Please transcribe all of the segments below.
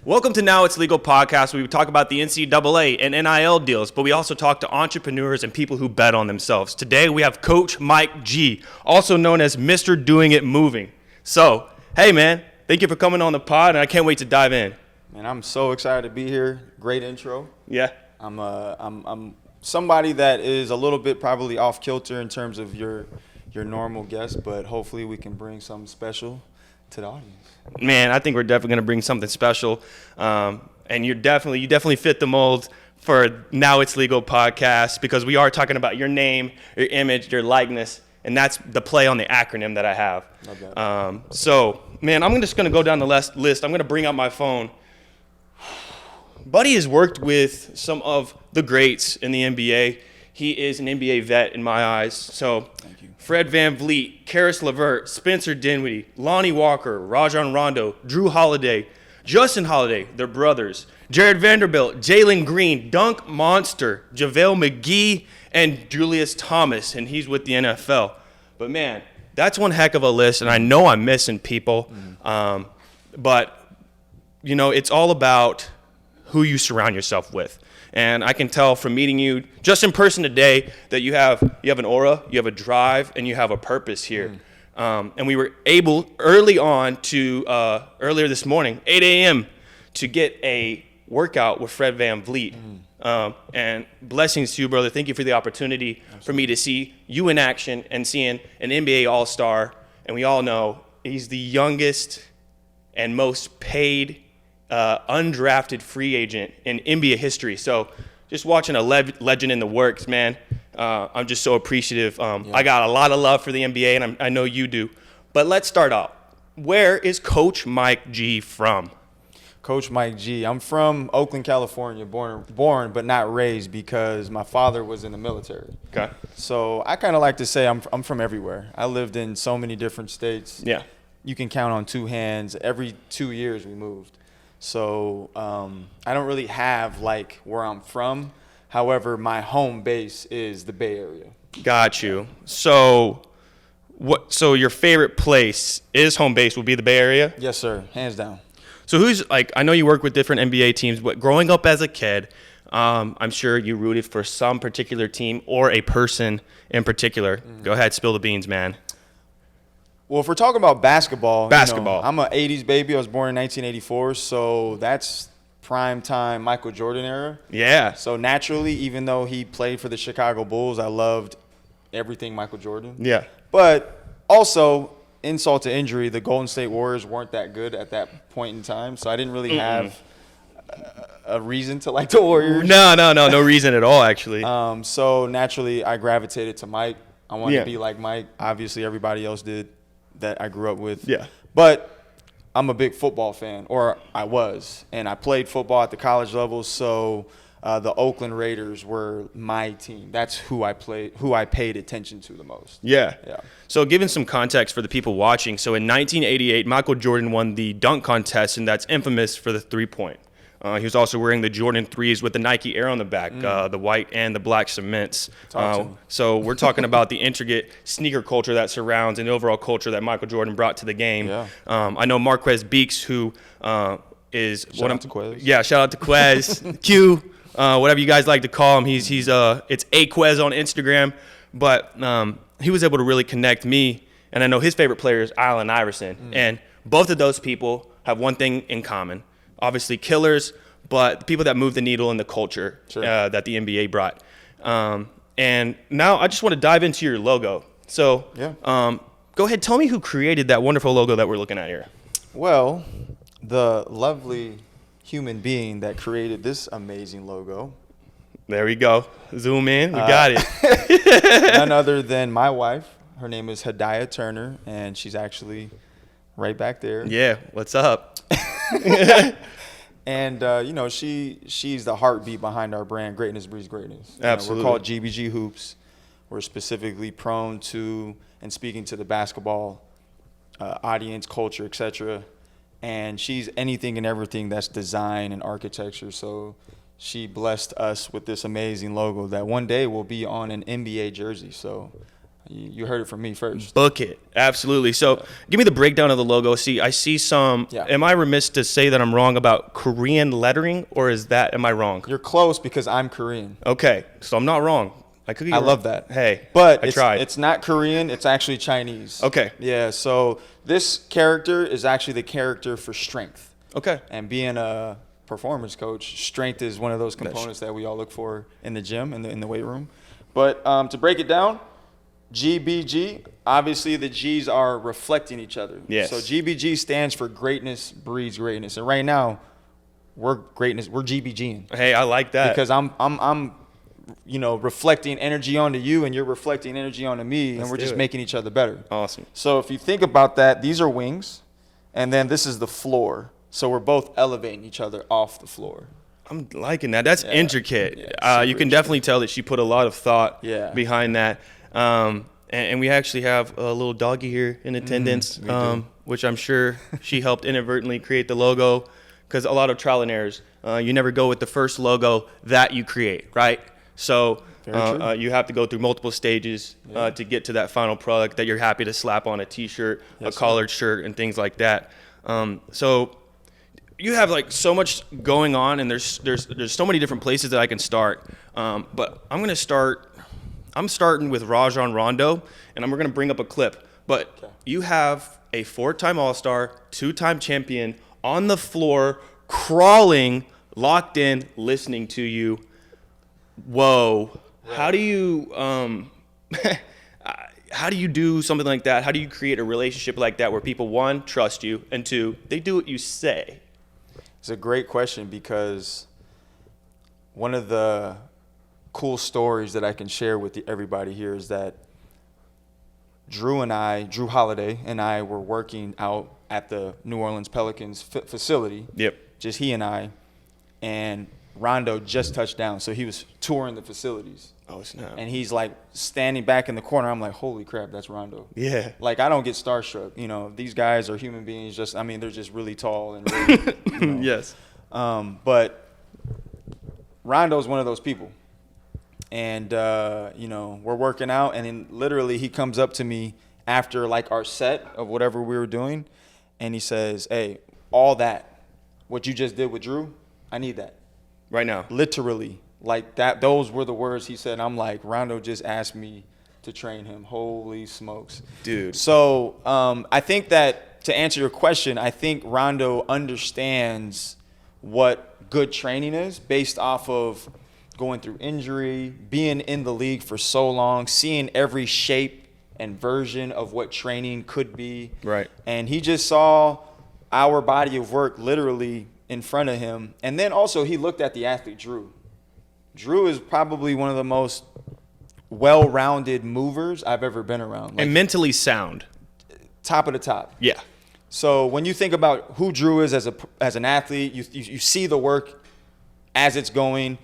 Welcome to Now It's Legal podcast, where we talk about the NCAA and NIL deals, but we also talk to entrepreneurs and people who bet on themselves. Today, we have Coach Mike G, also known as Mr. Doing It Moving. So, hey, man, thank you for coming on the pod, and I can't wait to dive in. Man, I'm so excited to be here. Great intro. Yeah. I'm somebody that is a little bit probably off kilter in terms of your normal guest, but hopefully we can bring something special to the audience. Man, I think we're definitely going to bring something special, and you definitely fit the mold for Now It's Legal podcast, because we are talking about your name, your image, your likeness, and that's the play on the acronym that I have. Love that. So, man, I'm just going to go down the list. I'm going to bring out my phone. Buddy has worked with some of the greats in the NBA. He is an NBA vet in my eyes. So, Thank you. Fred VanVleet, Karis LeVert, Spencer Dinwiddie, Lonnie Walker, Rajon Rondo, Drew Holiday, Justin Holiday, their brothers, Jared Vanderbilt, Jalen Green, Dunk Monster, JaVale McGee, and Julius Thomas, and he's with the NFL. But, man, that's one heck of a list, and I know I'm missing people. But, you know, it's all about who you surround yourself with. And I can tell from meeting you just in person today that you have an aura, you have a drive, and you have a purpose here. And we were able early earlier this morning, 8 a.m., to get a workout with Fred VanVleet. And blessings to you, brother. Thank you for the opportunity for me to see you in action and seeing an NBA All-Star. And we all know he's the youngest and most paid undrafted free agent in NBA history. So just watching a legend in the works, man, I'm just so appreciative. I got a lot of love for the NBA, and I know you do. But let's start out. Where is Coach Mike G from? Coach Mike G. I'm from Oakland, California, born but not raised, because my father was in the military. Okay. So I kind of like to say I'm from everywhere. I lived in so many different states. Yeah. You can count on two hands. Every 2 years we moved. So I don't really have like where I'm from. However, my home base is the Bay Area. Got you. So your favorite place is home base will be the Bay Area? Yes, sir. Hands down. So who's like, I know you work with different NBA teams, but growing up as a kid, I'm sure you rooted for some particular team or a person in particular. Go ahead, spill the beans, man. Well, if we're talking about basketball, I'm an 80s baby. I was born in 1984, so that's prime time Michael Jordan era. Yeah. So naturally, even though he played for the Chicago Bulls, I loved everything Michael Jordan. Yeah. But also, insult to injury, the Golden State Warriors weren't that good at that point in time, so I didn't really have a reason to like the Warriors. No reason at all, actually. So naturally, I gravitated to Mike. I wanted to be like Mike. Obviously, everybody else did that I grew up with. Yeah. But I'm a big football fan, or I was, and I played football at the college level, so the Oakland Raiders were my team. That's who I paid attention to the most. Yeah. Yeah. So giving some context for the people watching, so in 1988, Michael Jordan won the dunk contest, and that's infamous for the three-point. He was also wearing the Jordan 3s with the Nike Air on the back, the white and the black cements. So we're talking about the intricate sneaker culture that surrounds and the overall culture that Michael Jordan brought to the game. Yeah. I know Marquez Beeks, who is shout out to Quez. Yeah, shout out to Quez, Q, whatever you guys like to call him. It's Quez on Instagram, but he was able to really connect me, and I know his favorite player is Allen Iverson, and both of those people have one thing in common. Obviously killers, but people that move the needle in the culture that the NBA brought. And now I just want to dive into your logo. So go ahead, tell me who created that wonderful logo that we're looking at here. Well, the lovely human being that created this amazing logo. There we go. Zoom in. We got it. None other than my wife. Her name is Hadiah Turner, and she's actually right back there. Yeah, what's up? And she's the heartbeat behind our brand, Greatness Breeds Greatness. Absolutely. We're called GBG Hoops. We're specifically prone to and speaking to the basketball audience, culture, etc. And she's anything and everything that's design and architecture. So she blessed us with this amazing logo that one day will be on an NBA jersey. So You heard it from me first. Book it. Absolutely. So give me the breakdown of the logo. I see some. Yeah. Am I remiss to say that I'm wrong about Korean lettering, or am I wrong? You're close because I'm Korean. Okay. So I'm not wrong. I could be wrong. love that. Hey, But I tried. It's not Korean. It's actually Chinese. Okay. Yeah. So this character is actually the character for strength. Okay. And being a performance coach, strength is one of those components that we all look for in the gym, in the weight room. But to break it down, GBG, obviously the G's are reflecting each other. Yes. So GBG stands for greatness breeds greatness. And right now, we're greatness. We're GBGing. Hey, I like that. Because I'm reflecting energy onto you, and you're reflecting energy onto me, and we're just making each other better. Awesome. So if you think about that, these are wings, and then this is the floor. So we're both elevating each other off the floor. I'm liking that. That's intricate. Yeah, you can definitely tell that she put a lot of thought Yeah. behind that. And we actually have a little doggy here in attendance, which I'm sure she helped inadvertently create the logo, because a lot of trial and errors. You never go with the first logo that you create, right? So you have to go through multiple stages to get to that final product that you're happy to slap on a T-shirt, a collared shirt, and things like that. So you have like so much going on, and there's so many different places that I can start. But I'm starting with Rajon Rondo, and we're going to bring up a clip. But you have a 4-time All-Star, 2-time champion on the floor, crawling, locked in, listening to you. Whoa. Right. How do you do something like that? How do you create a relationship like that where people, 1, trust you, and 2, they do what you say? It's a great question, because one of the cool stories that I can share with everybody here is that Drew Holiday and I were working out at the New Orleans Pelicans facility. Yep. Just he and I, and Rondo just touched down, so he was touring the facilities. Oh, snap. And he's like standing back in the corner. I'm like, holy crap, that's Rondo. Yeah. Like, I don't get starstruck. These guys are human beings. They're just really tall and really, Yes. But Rondo's one of those people. And, we're working out, and then literally he comes up to me after like our set of whatever we were doing, and he says, hey, all that, what you just did with Drew, I need that. Right now. Literally. Like that, those were the words he said. I'm like, Rondo just asked me to train him. Holy smokes. Dude. So I think that, to answer your question, I think Rondo understands what good training is based off of going through injury, being in the league for so long, seeing every shape and version of what training could be. Right. And he just saw our body of work literally in front of him. And then also he looked at the athlete, Drew. Drew is probably one of the most well-rounded movers I've ever been around. And mentally sound. Top of the top. Yeah. So when you think about who Drew is as an athlete, you see the work as it's going,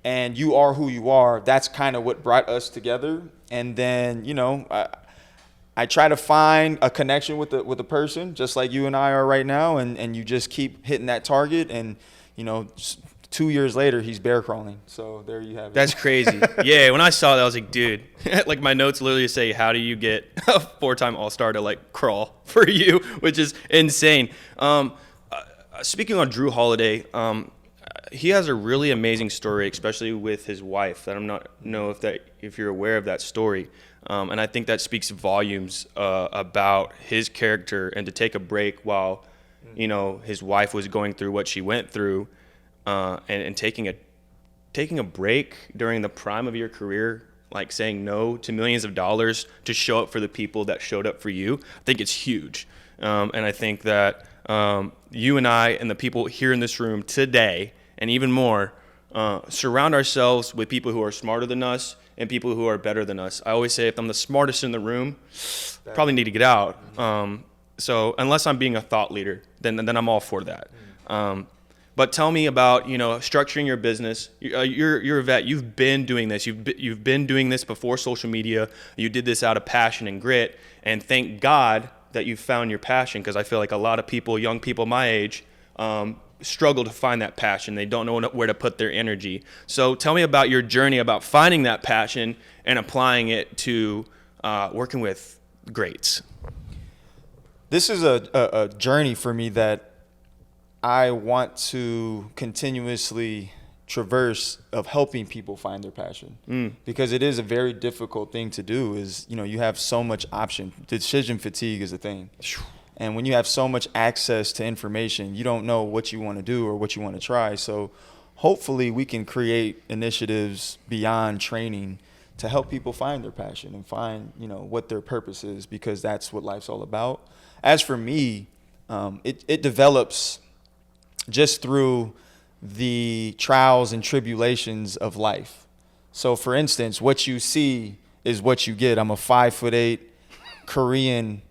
and you are who you are. That's kind of what brought us together. And then, I try to find a connection with the person, just like you and I are right now, and you just keep hitting that target, and 2 years later, he's bear crawling. So there you have it. That's crazy. Yeah, when I saw that, I was like, dude, like my notes literally say, how do you get a 4-time All-Star to like crawl for you, which is insane. Speaking on Drew Holiday, he has a really amazing story, especially with his wife. That I'm not know if you're aware of that story. And I think that speaks volumes about his character, and to take a break while, his wife was going through what she went through. And taking a break during the prime of your career, like saying no to millions of dollars to show up for the people that showed up for you, I think it's huge. And I think that you and I and the people here in this room today, and even more, surround ourselves with people who are smarter than us and people who are better than us. I always say, if I'm the smartest in the room, probably need to get out. So unless I'm being a thought leader, then I'm all for that. But tell me about, structuring your business. You're a vet. You've been doing this. You've been doing this before social media. You did this out of passion and grit. And thank God that you found your passion, because I feel like a lot of people, young people my age, struggle to find that passion. They don't know where to put their energy. So tell me about your journey about finding that passion and applying it to working with greats? This is a journey for me that I want to continuously traverse, of helping people find their passion, because it is a very difficult thing to do. Is, you have so much option. Decision fatigue is a thing. And when you have so much access to information, you don't know what you want to do or what you want to try. So hopefully we can create initiatives beyond training to help people find their passion and find, what their purpose is, because that's what life's all about. As for me, it develops just through the trials and tribulations of life. So for instance, what you see is what you get. I'm a 5'8" Korean,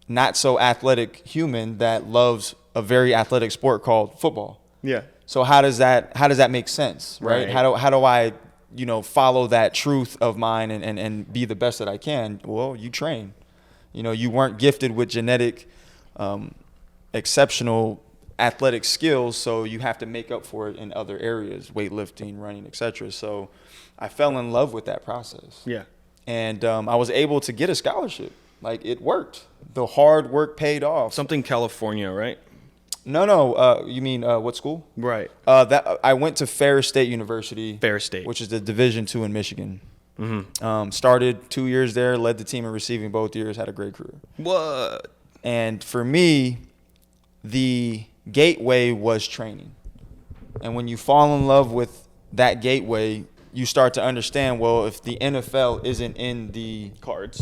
not so athletic human that loves a very athletic sport called football. Yeah. So how does that make sense, right? How do I, follow that truth of mine and be the best that I can? Well, you train. You weren't gifted with genetic, exceptional athletic skills, so you have to make up for it in other areas, weightlifting, running, etc. So I fell in love with that process. Yeah. And I was able to get a scholarship. Like, it worked. The hard work paid off. Something California, right? No. You mean what school? Right. That I went to Ferris State University. Ferris State, which is the Division II in Michigan. Started 2 years there, led the team in receiving both years, had a great career. What? And for me, the gateway was training. And when you fall in love with that gateway, you start to understand, well, if the NFL isn't in the cards,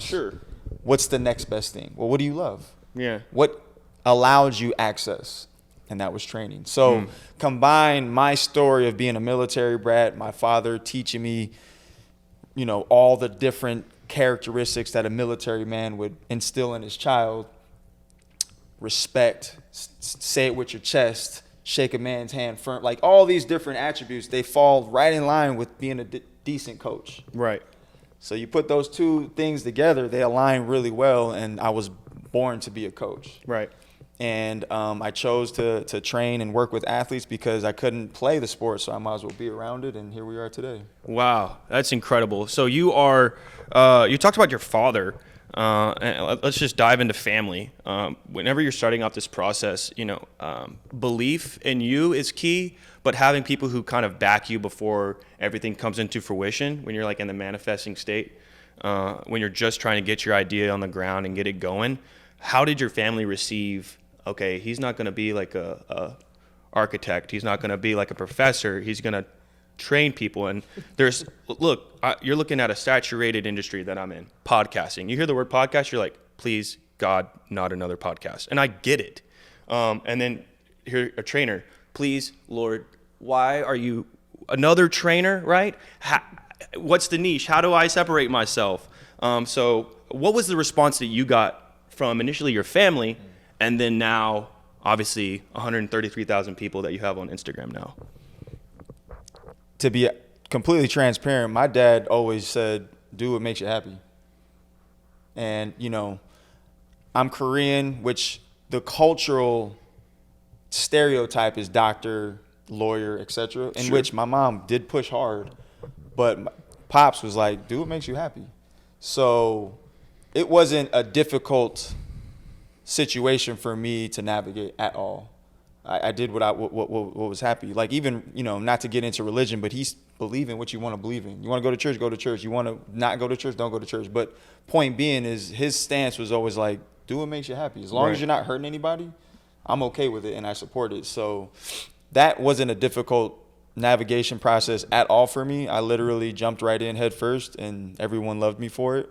sure, what's the next best thing? Well, what do you love? Yeah. What allowed you access? And that was training. So combine my story of being a military brat, my father teaching me, all the different characteristics that a military man would instill in his child: respect, say it with your chest, shake a man's hand firm, like all these different attributes, they fall right in line with being a decent coach. Right. So you put those two things together, they align really well, and I was born to be a coach. Right. And I chose to train and work with athletes because I couldn't play the sport, so I might as well be around it, and here we are today. Wow, that's incredible. So you are, you talked about your father. And let's just dive into family. Whenever you're starting out this process, belief in you is key, but having people who kind of back you before everything comes into fruition, when you're like in the manifesting state, when you're just trying to get your idea on the ground and get it going. How did your family receive, okay, he's not going to be like a architect, he's not going to be like a professor, he's going to train people? And you're looking at a saturated industry that I'm in, podcasting. You hear the word podcast, you're like, please God, not another podcast. And I get it. And then here, a trainer, please Lord, why are you another trainer, right? What's the niche? How do I separate myself? So what was the response that you got from initially your family, and then now obviously 133,000 people that you have on Instagram now? To be completely transparent, my dad always said, do what makes you happy. And, I'm Korean, which the cultural stereotype is doctor, lawyer, etc., in which my mom did push hard, but Pops was like, do what makes you happy. So it wasn't a difficult situation for me to navigate at all. I did what was happy. Like, even, not to get into religion, but he's believing what you want to believe in. You want to go to church, go to church. You want to not go to church, don't go to church. But point being is, his stance was always like, do what makes you happy. As long as you're not hurting anybody, I'm okay with it, and I support it. So that wasn't a difficult navigation process at all for me. I literally jumped right in head first, and everyone loved me for it.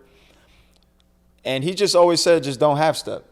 And he just always said, just don't half-step.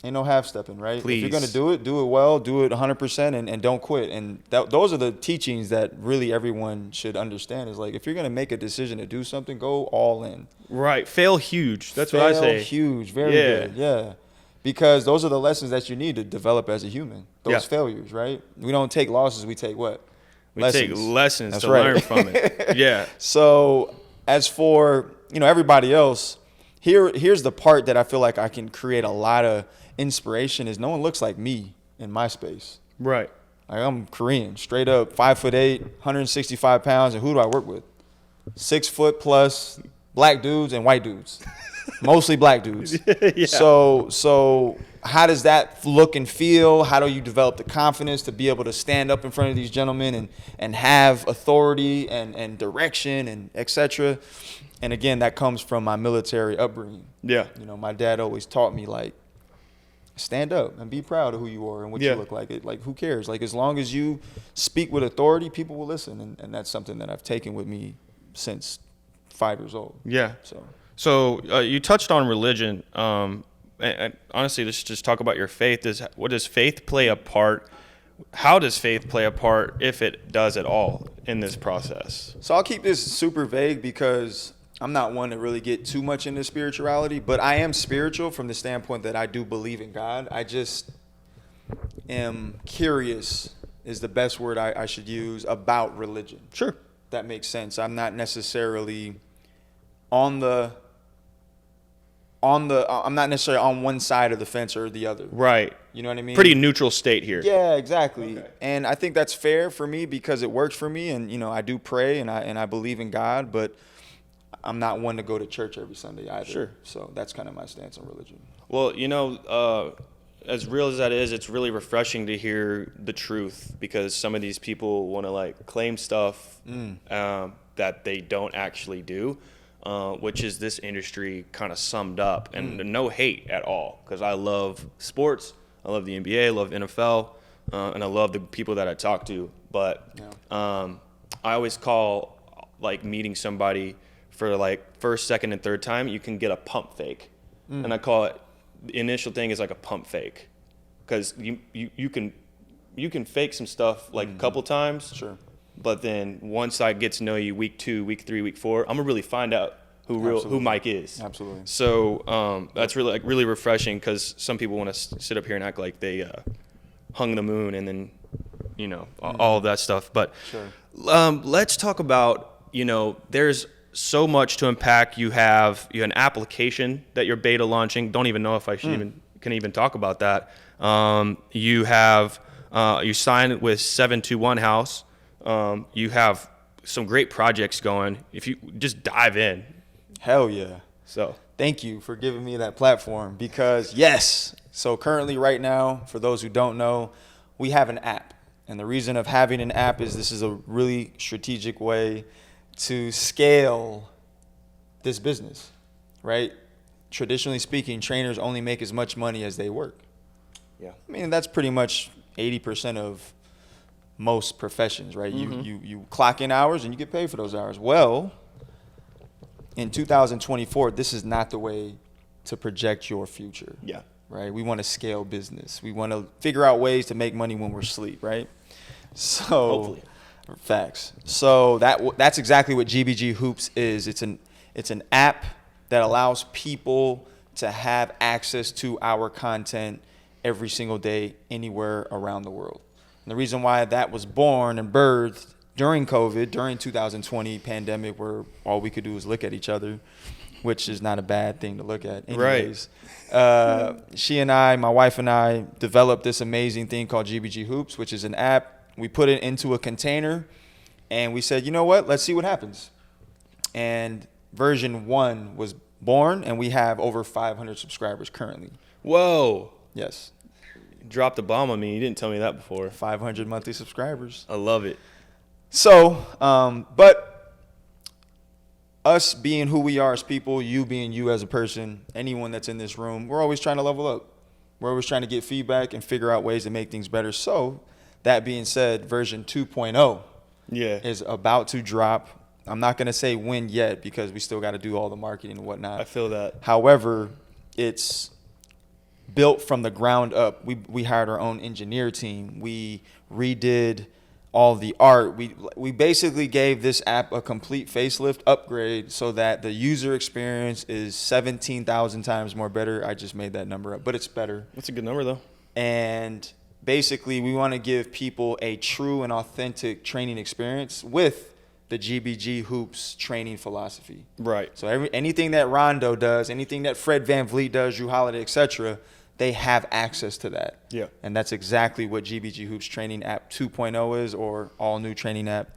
Ain't no half-stepping, right? Please. If you're going to do it well, do it 100%, and don't quit. And those are the teachings that really everyone should understand, is like, if you're going to make a decision to do something, go all in. Right. Fail huge. That's what I say. Fail huge. Very good. Yeah. Because those are the lessons that you need to develop as a human. Those failures, right? We don't take losses. We take what? We take lessons to learn from it. Yeah. So as for, everybody else, here's the part that I feel like I can create a lot of inspiration, is no one looks like me in my space. Right. Like, I'm Korean, straight up, 5'8", 165 pounds, and who do I work with? 6 foot plus, black dudes and white dudes, mostly black dudes. Yeah. So how does that look and feel? How do you develop the confidence to be able to stand up in front of these gentlemen and have authority and direction and etc.? And again, that comes from my military upbringing. Yeah. You know, my dad always taught me, like, stand up and be proud of who you are and what you look like. Like, who cares? Like, as long as you speak with authority, people will listen. And that's something that I've taken with me since 5 years old. Yeah. So You touched on religion. And honestly, let's just talk about your faith. What does faith play a part? How does faith play a part, if it does at all, in this process? So I'll keep this super vague because I'm not one to really get too much into spirituality, but I am spiritual from the standpoint that I do believe in God. I just am curious is the best word I should use about religion. Sure. That makes sense. I'm not necessarily I'm not necessarily on one side of the fence or the other. Right. You know what I mean? Pretty neutral state here. Yeah, exactly. Okay. And I think that's fair for me because it works for me, and you know, I do pray and I believe in God, but I'm not one to go to church every Sunday either. Sure. So that's kind of my stance on religion. Well, you know, as real as that is, it's really refreshing to hear the truth, because some of these people want to like claim stuff that they don't actually do, which is this industry kind of summed up. And no hate at all, because I love sports, I love the NBA, I love NFL, and I love the people that I talk to. But I always call like meeting somebody for like first, second, and third time, you can get a pump fake. And I call it, the initial thing is like a pump fake, because you can fake some stuff like a couple times. Sure. But then once I get to know you week 2, week 3, week 4, I'm gonna really find out who Mike is. Absolutely. So that's really refreshing, because some people want to sit up here and act like they hung the moon and then, you know, all of that stuff. But Sure. Let's talk about, you know, there's so much to unpack. You have an application that you're beta launching. Don't even know if I should can even talk about that. You have you signed with 721 House. You have some great projects going. If you just dive in. Hell yeah. So thank you for giving me that platform, because yes. So currently right now, for those who don't know, we have an app. And the reason of having an app is this is a really strategic way to scale this business, right? Traditionally speaking, trainers only make as much money as they work. yeah. I mean, that's pretty much 80% of most professions, right? You clock in hours and you get paid for those hours. Well, in 2024, this is not the way to project your future. Yeah. Right? We want to scale business. We want to figure out ways to make money when we're asleep, right? So Hopefully. Facts. So that's exactly what GBG Hoops is. It's an app that allows people to have access to our content every single day, anywhere around the world. And the reason why that was born and birthed during COVID, during 2020 pandemic, where all we could do was look at each other, which is not a bad thing to look at anyways. Right. She and I, my wife and I, developed this amazing thing called GBG Hoops, which is an app. We put it into a container, and we said, you know what? Let's see what happens. And version 1 was born, and we have over 500 subscribers currently. Whoa. Yes. You dropped the bomb on me. You didn't tell me that before. 500 monthly subscribers. I love it. So, but us being who we are as people, you being you as a person, anyone that's in this room, we're always trying to level up. We're always trying to get feedback and figure out ways to make things better. So, that being said, version 2.0 is about to drop. I'm not going to say when yet, because we still got to do all the marketing and whatnot. I feel that. However, it's built from the ground up. We hired our own engineer team. We redid all the art. We basically gave this app a complete facelift upgrade so that the user experience is 17,000 times more better. I just made that number up, but it's better. That's a good number, though. And basically, we want to give people a true and authentic training experience with the GBG Hoops training philosophy. Right. So anything that Rondo does, anything that Fred VanVleet does, Drew Holiday, etc., they have access to that. Yeah. And that's exactly what GBG Hoops Training App 2.0 is, or all new training app.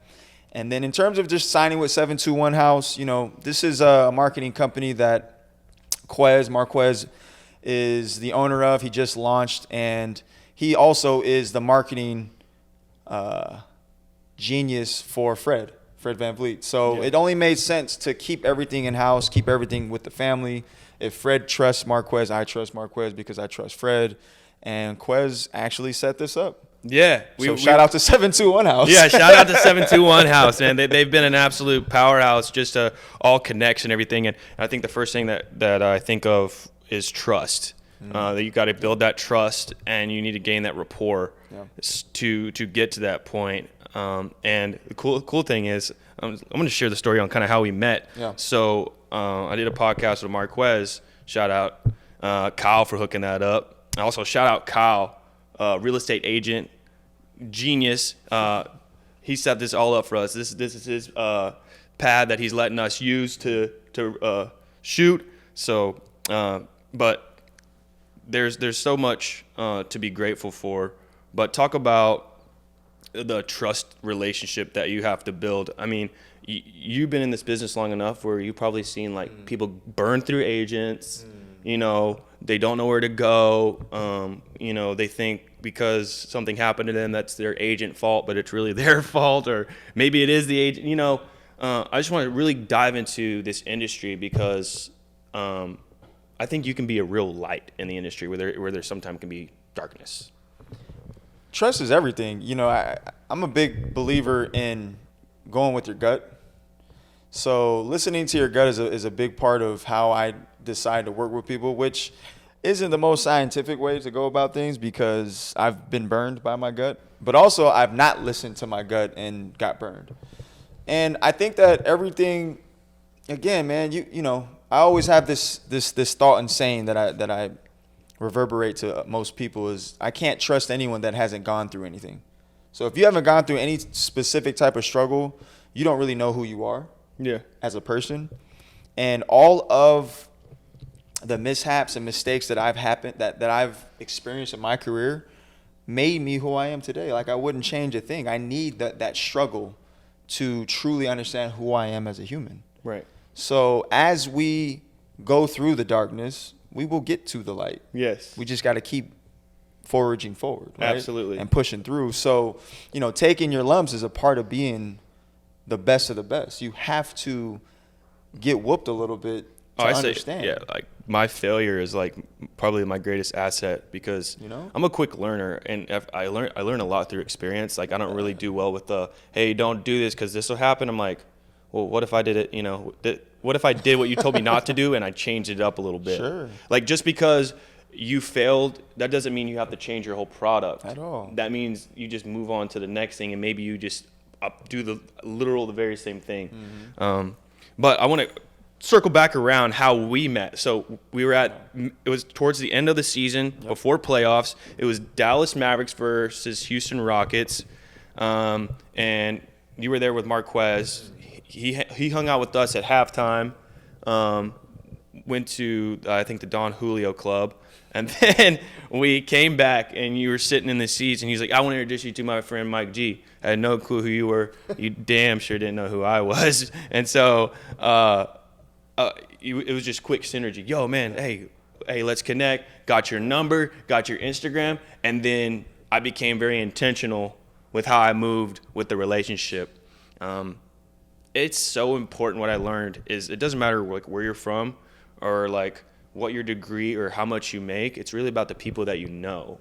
And then in terms of just signing with 721 House, this is a marketing company that Marquez is the owner of. He just launched, and he also is the marketing genius for Fred VanVleet. So it only made sense to keep everything in-house, keep everything with the family. If Fred trusts Marquez, I trust Marquez because I trust Fred. And Quez actually set this up. Yeah. Shout out to 721 House. Yeah, shout out to 721 House. And they've been an absolute powerhouse, just all connects and everything. And I think the first thing that I think of is trust. That you got to build that trust, and you need to gain that rapport to get to that point. And the cool thing is, I'm going to share the story on kind of how we met. Yeah. So I did a podcast with Marquez. Shout out Kyle for hooking that up. I also shout out Kyle, real estate agent, genius. He set this all up for us. This is his pad that he's letting us use to shoot. So, but there's so much to be grateful for. But talk about the trust relationship that you have to build. I mean, you've been in this business long enough where you've probably seen like people burn through agents. They don't know where to go. They think because something happened to them that's their agent fault, but it's really their fault, or maybe it is the agent. I just want to really dive into this industry because I think you can be a real light in the industry where there sometimes can be darkness. Trust is everything. I'm a big believer in going with your gut. So listening to your gut is a big part of how I decide to work with people, which isn't the most scientific way to go about things because I've been burned by my gut, but also I've not listened to my gut and got burned. And I think that everything, again, man, I always have this thought and saying that I reverberate to most people is I can't trust anyone that hasn't gone through anything. So if you haven't gone through any specific type of struggle, you don't really know who you are as a person. And all of the mishaps and mistakes that I've experienced in my career made me who I am today. Like I wouldn't change a thing. I need that struggle to truly understand who I am as a human. Right. So as we go through the darkness, we will get to the light. Yes. We just got to keep foraging forward, right? Absolutely. And pushing through. So, taking your lumps is a part of being the best of the best. You have to get whooped a little bit to understand. Like my failure is like probably my greatest asset because I'm a quick learner, and I learn a lot through experience. Like I don't really do well with hey, don't do this because this will happen. I'm like, well, what if I did it? What if I did what you told me not to do and I changed it up a little bit? Sure. Like just because you failed, that doesn't mean you have to change your whole product at all. That means you just move on to the next thing, and maybe you just do the very same thing. Mm-hmm. But I want to circle back around how we met. So we were it was towards the end of the season, before playoffs. It was Dallas Mavericks versus Houston Rockets, and you were there with Marquez. He hung out with us at halftime. Went to I think the Don Julio Club, and then we came back, and you were sitting in the seats, and he's like, "I want to introduce you to my friend Mike G." I had no clue who you were. You damn sure didn't know who I was, and so it was just quick synergy. Yo, man, hey, let's connect. Got your number, got your Instagram, and then I became very intentional with how I moved with the relationship. It's so important. What I learned is it doesn't matter like where you're from or like what your degree or how much you make. It's really about the people that you know.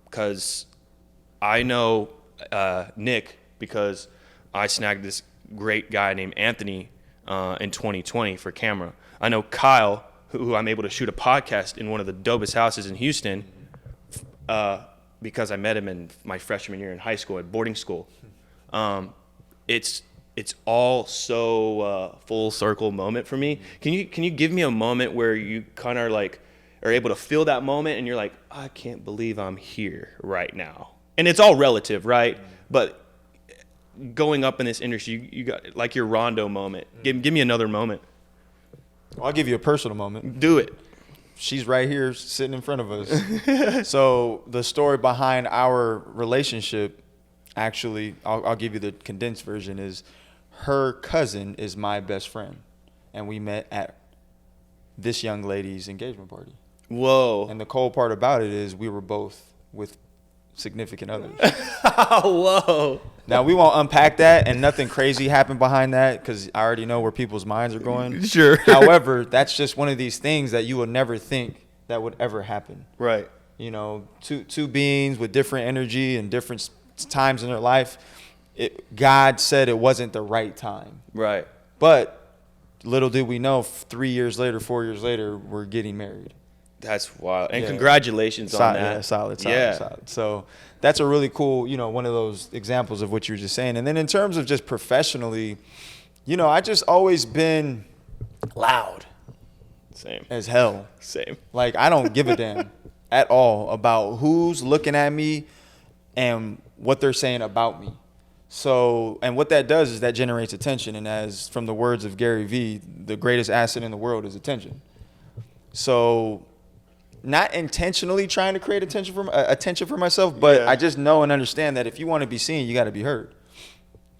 Because I know Nick because I snagged this great guy named Anthony in 2020 for camera. I know Kyle, who I'm able to shoot a podcast in one of the dopest houses in Houston because I met him in my freshman year in high school at boarding school. It's all so full circle moment for me. Can you give me a moment where you kind of like are able to feel that moment and you're like, I can't believe I'm here right now? And it's all relative, right? But going up in this industry, you got like your Rondo moment. Give me another moment. Well, I'll give you a personal moment. Do it. She's right here sitting in front of us. So the story behind our relationship, actually, I'll give you the condensed version, is her cousin is my best friend. And we met at this young lady's engagement party. Whoa. And the cool part about it is we were both with significant others. Whoa. Now, we won't unpack that, and nothing crazy happened behind that because I already know where people's minds are going. Sure. However, that's just one of these things that you would never think that would ever happen. Right. You know, two beings with different energy and different times in their life. God said it wasn't the right time. Right. But little did we know, 3 years later, 4 years later, we're getting married. That's wild. And Yeah. congratulations on that. Yeah, solid. Yeah. So that's a really cool, one of those examples of what you were just saying. And then in terms of just professionally, I just always been loud Same. as hell. Same. Like, I don't give a damn at all about who's looking at me and what they're saying about me. So, and what that does is that generates attention. And as from the words of Gary Vee, the greatest asset in the world is attention. So, not intentionally trying to create attention for myself, but Yeah. I just know and understand that if you want to be seen, you got to be heard.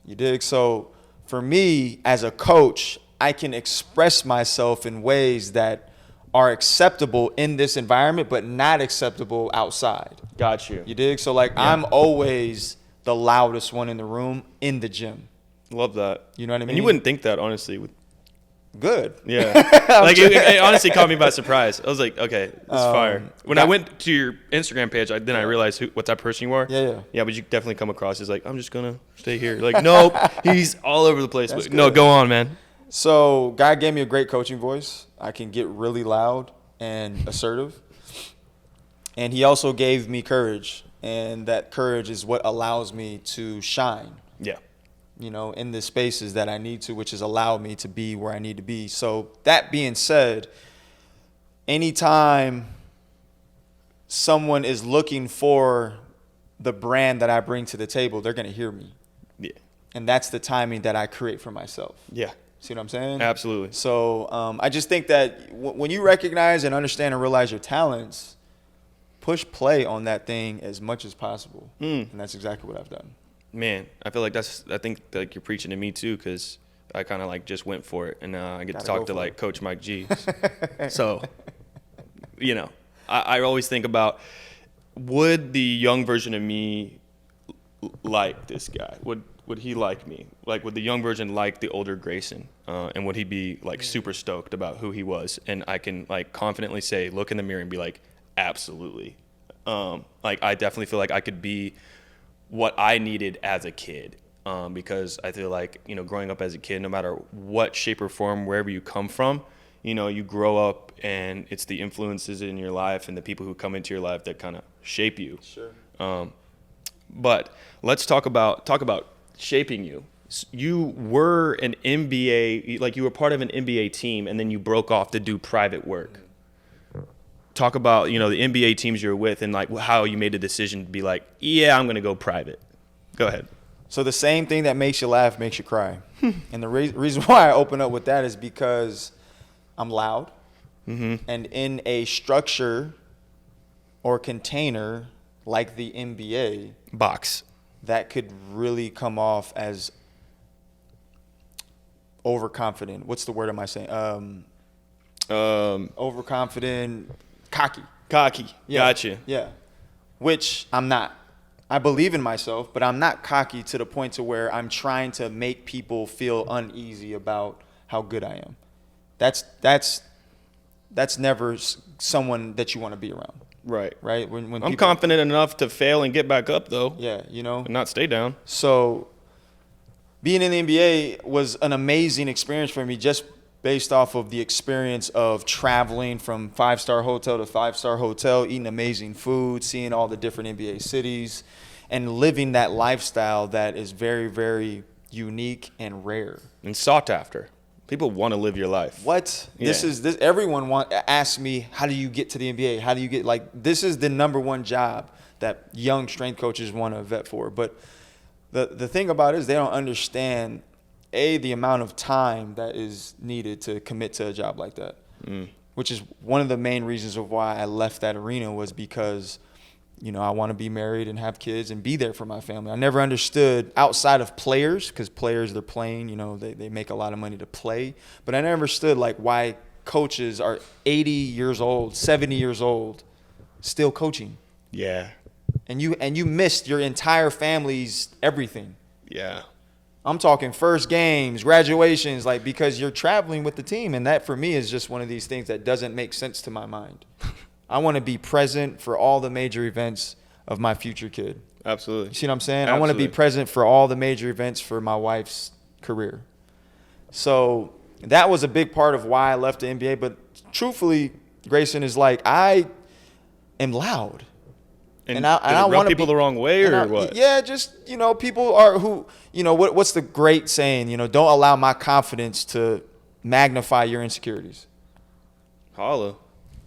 You dig? So, for me as a coach, I can express myself in ways that are acceptable in this environment, but not acceptable outside. Got you. You dig? So, like, I'm always the loudest one in the room in the gym. Love that. You know what I mean? And you wouldn't think that, honestly. Good. Yeah. Like, it honestly caught me by surprise. I was like, okay, it's fire. When I went to your Instagram page, then I realized what type of person you are. Yeah. Yeah, but you definitely come across as like, I'm just going to stay here. Like, nope, he's all over the place. That's But no, good. go on, man. So, God gave me a great coaching voice. I can get really loud and assertive. And he also gave me courage. And that courage is what allows me to shine, Yeah. in the spaces that I need to, which has allowed me to be where I need to be. So, that being said, anytime someone is looking for the brand that I bring to the table, they're going to hear me. Yeah. And that's the timing that I create for myself. Yeah. See what I'm saying? Absolutely. So I just think that when you recognize and understand and realize your talents, push play on that thing as much as possible. And that's exactly what I've done. Man, I feel like I think like you're preaching to me too, because I kind of like just went for it, and I get to Gotta talk go to for like it. Coach Mike G. So, I always think about, would the young version of me like this guy? Would he like me? Like, would the young version like the older Grayson? And would he be like super stoked about who he was? And I can like confidently say, look in the mirror and be like, absolutely. Like, I definitely feel like I could be what I needed as a kid. Because I feel like, growing up as a kid, no matter what shape or form, wherever you come from, you grow up and it's the influences in your life and the people who come into your life that kind of shape you. Sure. But let's talk about shaping you. You were an NBA, like you were part of an NBA team, and then you broke off to do private work. Talk about, the NBA teams you were with and like how you made a decision to be like, yeah, I'm going to go private. Go ahead. So the same thing that makes you laugh makes you cry. And the reason why I open up with that is because I'm loud. And in a structure or container like the NBA, Box. that could really come off as overconfident. What's the word am I saying? Overconfident, cocky. Cocky. Yeah. Gotcha. Yeah. Which I'm not. I believe in myself, but I'm not cocky to the point to where I'm trying to make people feel uneasy about how good I am. That's never someone that you want to be around. Right. Right? When I'm people, confident enough to fail and get back up, though, Yeah, and not stay down. So being in the NBA was an amazing experience for me, just based off of the experience of traveling from 5-star hotel to 5-star hotel, eating amazing food, seeing all the different NBA cities, and living that lifestyle that is very, very unique and rare. And sought after. People want to live your life. What? Yeah. This everyone asks me, how do you get to the NBA? How do you get, this is the number one job that young strength coaches want to vet for. But the thing about it is they don't understand, the amount of time that is needed to commit to a job like that, which is one of the main reasons of why I left that arena, was because I want to be married and have kids and be there for my family. I never understood outside of players, because players, they're playing, they make a lot of money to play. But I never understood like why coaches are 80 years old, 70 years old, still coaching. Yeah. And you missed your entire family's everything. Yeah. I'm talking first games, graduations, like because you're traveling with the team. And that for me is just one of these things that doesn't make sense to my mind. I want to be present for all the major events of my future kid. Absolutely. You see what I'm saying? Absolutely. I want to be present for all the major events for my wife's career. So that was a big part of why I left the NBA. But truthfully, Grayson, is like I am loud. And I want people the wrong way or what? Yeah, just, people are who, what's the great saying? Don't allow my confidence to magnify your insecurities. Holla.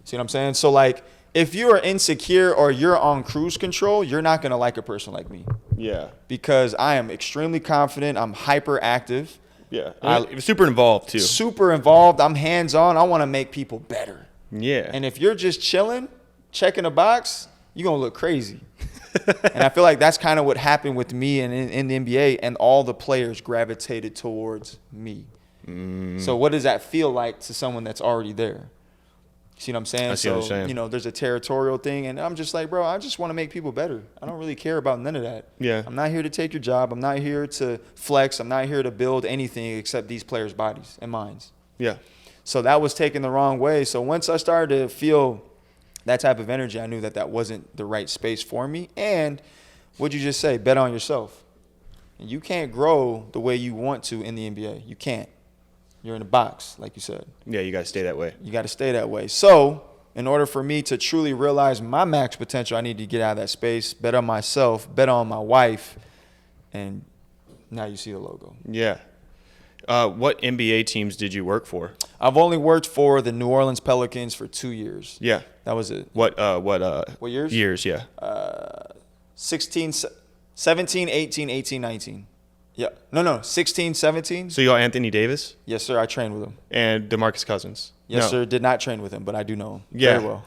See what I'm saying? So, like, if you are insecure or you're on cruise control, you're not going to like a person like me. Yeah. Because I am extremely confident. I'm hyperactive. Yeah. I'm super involved, too. Super involved. I'm hands-on. I want to make people better. Yeah. And if you're just chilling, checking a box, you're going to look crazy. And I feel like that's kind of what happened with me in the NBA, and all the players gravitated towards me. So what does that feel like to someone that's already there? See what I'm saying? I see what you're saying. There's a territorial thing, and I'm just like, bro, I just want to make people better. I don't really care about none of that. Yeah. I'm not here to take your job. I'm not here to flex. I'm not here to build anything except these players' bodies and minds. Yeah. So that was taken the wrong way. So once I started to feel that type of energy, I knew that that wasn't the right space for me. And what'd you just say? Bet on yourself. And you can't grow the way you want to in the NBA. You can't. You're in a box, like you said. Yeah, you got to stay that way. You got to stay that way. So in order for me to truly realize my max potential, I need to get out of that space, bet on myself, bet on my wife, and now you see the logo. Yeah. What NBA teams did you work for? I've only worked for the New Orleans Pelicans for 2 years. Yeah. That was it. What years? Years, yeah. 16, 17, 18, 18, 19. Yeah. No, 16, 17. So you got Anthony Davis? Yes, sir. I trained with him. And DeMarcus Cousins? Yes, No. sir. Did not train with him, but I do know him Yeah. very well.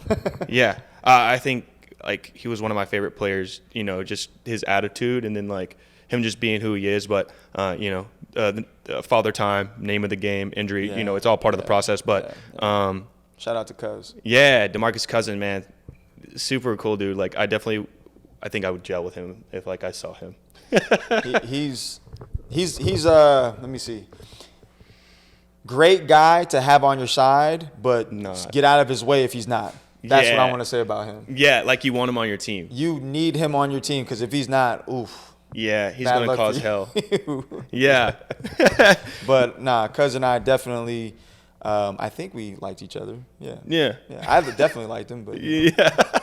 Yeah. I think, like, he was one of my favorite players, just his attitude and then, like, him just being who he is. But, father time, name of the game, injury, Yeah. It's all part of the process. But, Shout out to Cuz. yeah, DeMarcus Cousins, man, super cool dude. Like, I think I would gel with him if, like, I saw him. He's let me see. Great guy to have on your side, but get out of his way if he's not. That's what I want to say about him. Yeah, like you want him on your team. You need him on your team because if he's not, oof. Yeah, he's bad going to luck cause for hell. you. Yeah. But nah, Cuz and I definitely, I think we liked each other. Yeah. Yeah. I definitely liked him, but you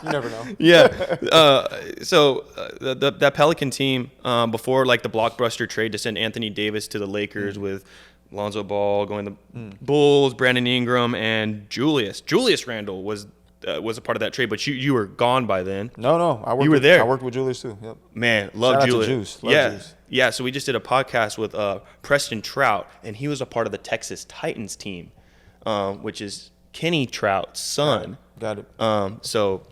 never know. Yeah. So that Pelican team, before like the blockbuster trade to send Anthony Davis to the Lakers with Lonzo Ball going to Bulls, Brandon Ingram, and Julius Randle was a part of that trade, but you were gone by then. No, You were there. I worked with Julius too. Yep. Man, love Shout out to Julius. Juice. Love Yeah. Juice. Yeah, so we just did a podcast with Preston Trout, and he was a part of the Texas Titans team, which is Kenny Trout's son. Got it. So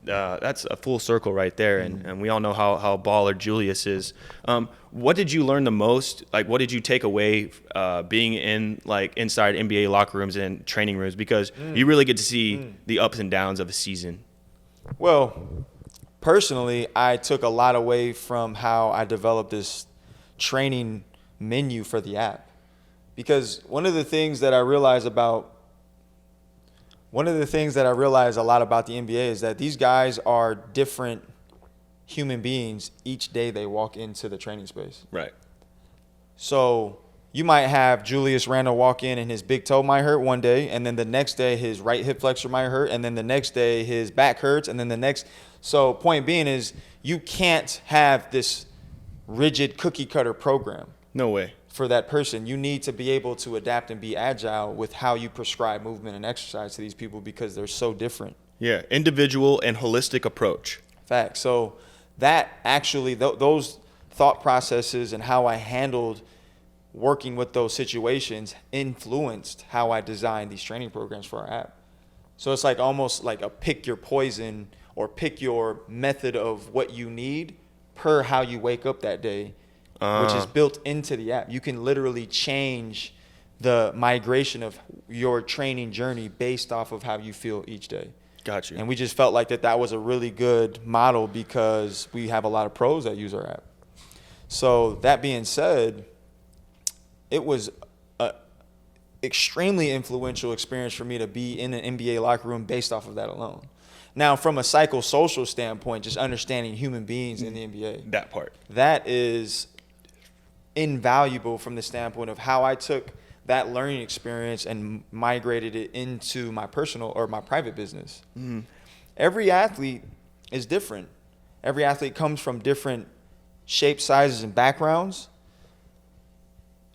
that's a full circle right there, and we all know how baller Julius is. What did you learn the most? Like, what did you take away being inside NBA locker rooms and training rooms? Because you really get to see the ups and downs of a season. Well, personally, I took a lot away from how I developed this training menu for the app. Because one of the things that I realize a lot about the NBA is that these guys are different human beings each day they walk into the training space. Right. So you might have Julius Randle walk in and his big toe might hurt one day, and then the next day his right hip flexor might hurt, and then the next day his back hurts, and then the next. So point being is you can't have this rigid cookie cutter program. No way. For that person, you need to be able to adapt and be agile with how you prescribe movement and exercise to these people because they're so different. Yeah, individual and holistic approach. Fact. So that actually, those thought processes and how I handled working with those situations influenced how I designed these training programs for our app. So it's like almost like a pick your poison or pick your method of what you need per how you wake up that day, which is built into the app. You can literally change the migration of your training journey based off of how you feel each day. Got you. And we just felt like that was a really good model because we have a lot of pros that use our app. So that being said, it was an extremely influential experience for me to be in an NBA locker room based off of that alone. Now, from a psychosocial standpoint, just understanding human beings in the NBA. That part. That is invaluable from the standpoint of how I took that learning experience and migrated it into my personal or my private business. Mm-hmm. Every athlete is different. Every athlete comes from different shapes, sizes, and backgrounds.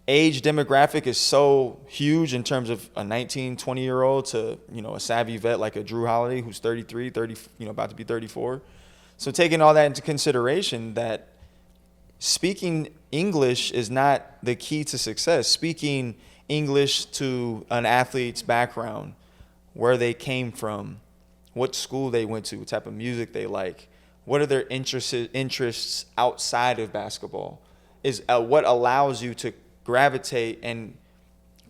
Age demographic is so huge in terms of a 19, 20-year-old to, a savvy vet like a Drew Holiday who's 33, about to be 34. So taking all that into consideration, that speaking English is not the key to success. Speaking English to an athlete's background, where they came from, what school they went to, what type of music they like, what are their interests outside of basketball, is what allows you to gravitate and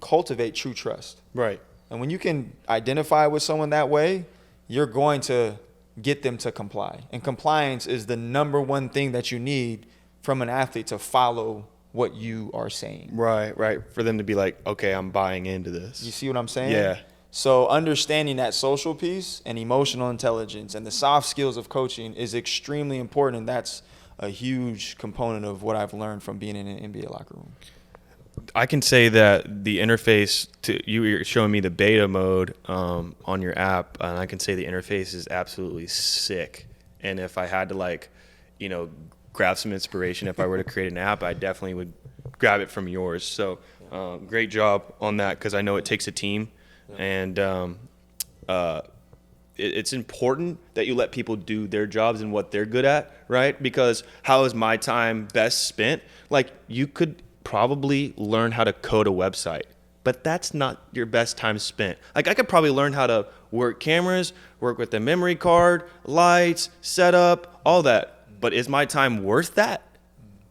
cultivate true trust. Right. And when you can identify with someone that way, you're going to get them to comply. And compliance is the number one thing that you need from an athlete to follow what you are saying. Right. For them to be like, okay, I'm buying into this. You see what I'm saying? Yeah. So understanding that social piece and emotional intelligence and the soft skills of coaching is extremely important. And that's a huge component of what I've learned from being in an NBA locker room. I can say that the interface you're showing me the beta mode on your app, and I can say the interface is absolutely sick. And if I had to grab some inspiration, if I were to create an app, I definitely would grab it from yours. So great job on that, because I know it takes a team, and it's important that you let people do their jobs and what they're good at, right? Because how is my time best spent? Like, you could probably learn how to code a website, but that's not your best time spent. Like, I could probably learn how to work cameras, work with the memory card, lights, setup, all that. But is my time worth that?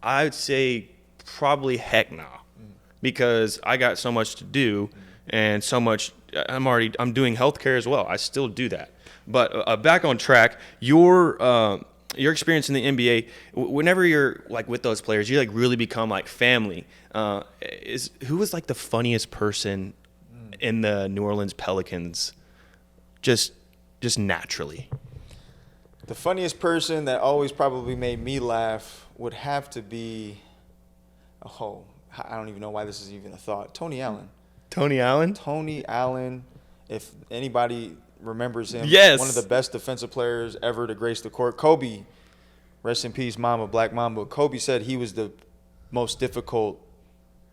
I would say probably heck no, because I got so much to do and so much. I'm doing healthcare as well. I still do that. But back on track, your experience in the NBA, whenever you're with those players, you really become family. Who was the funniest person in the New Orleans Pelicans, just naturally? The funniest person that always probably made me laugh would have to be, I don't even know why this is even a thought, Tony Allen. Tony Allen? Tony Allen, if anybody remembers him, yes, one of the best defensive players ever to grace the court. Kobe, rest in peace, Mamba, Black Mamba. Kobe said he was the most difficult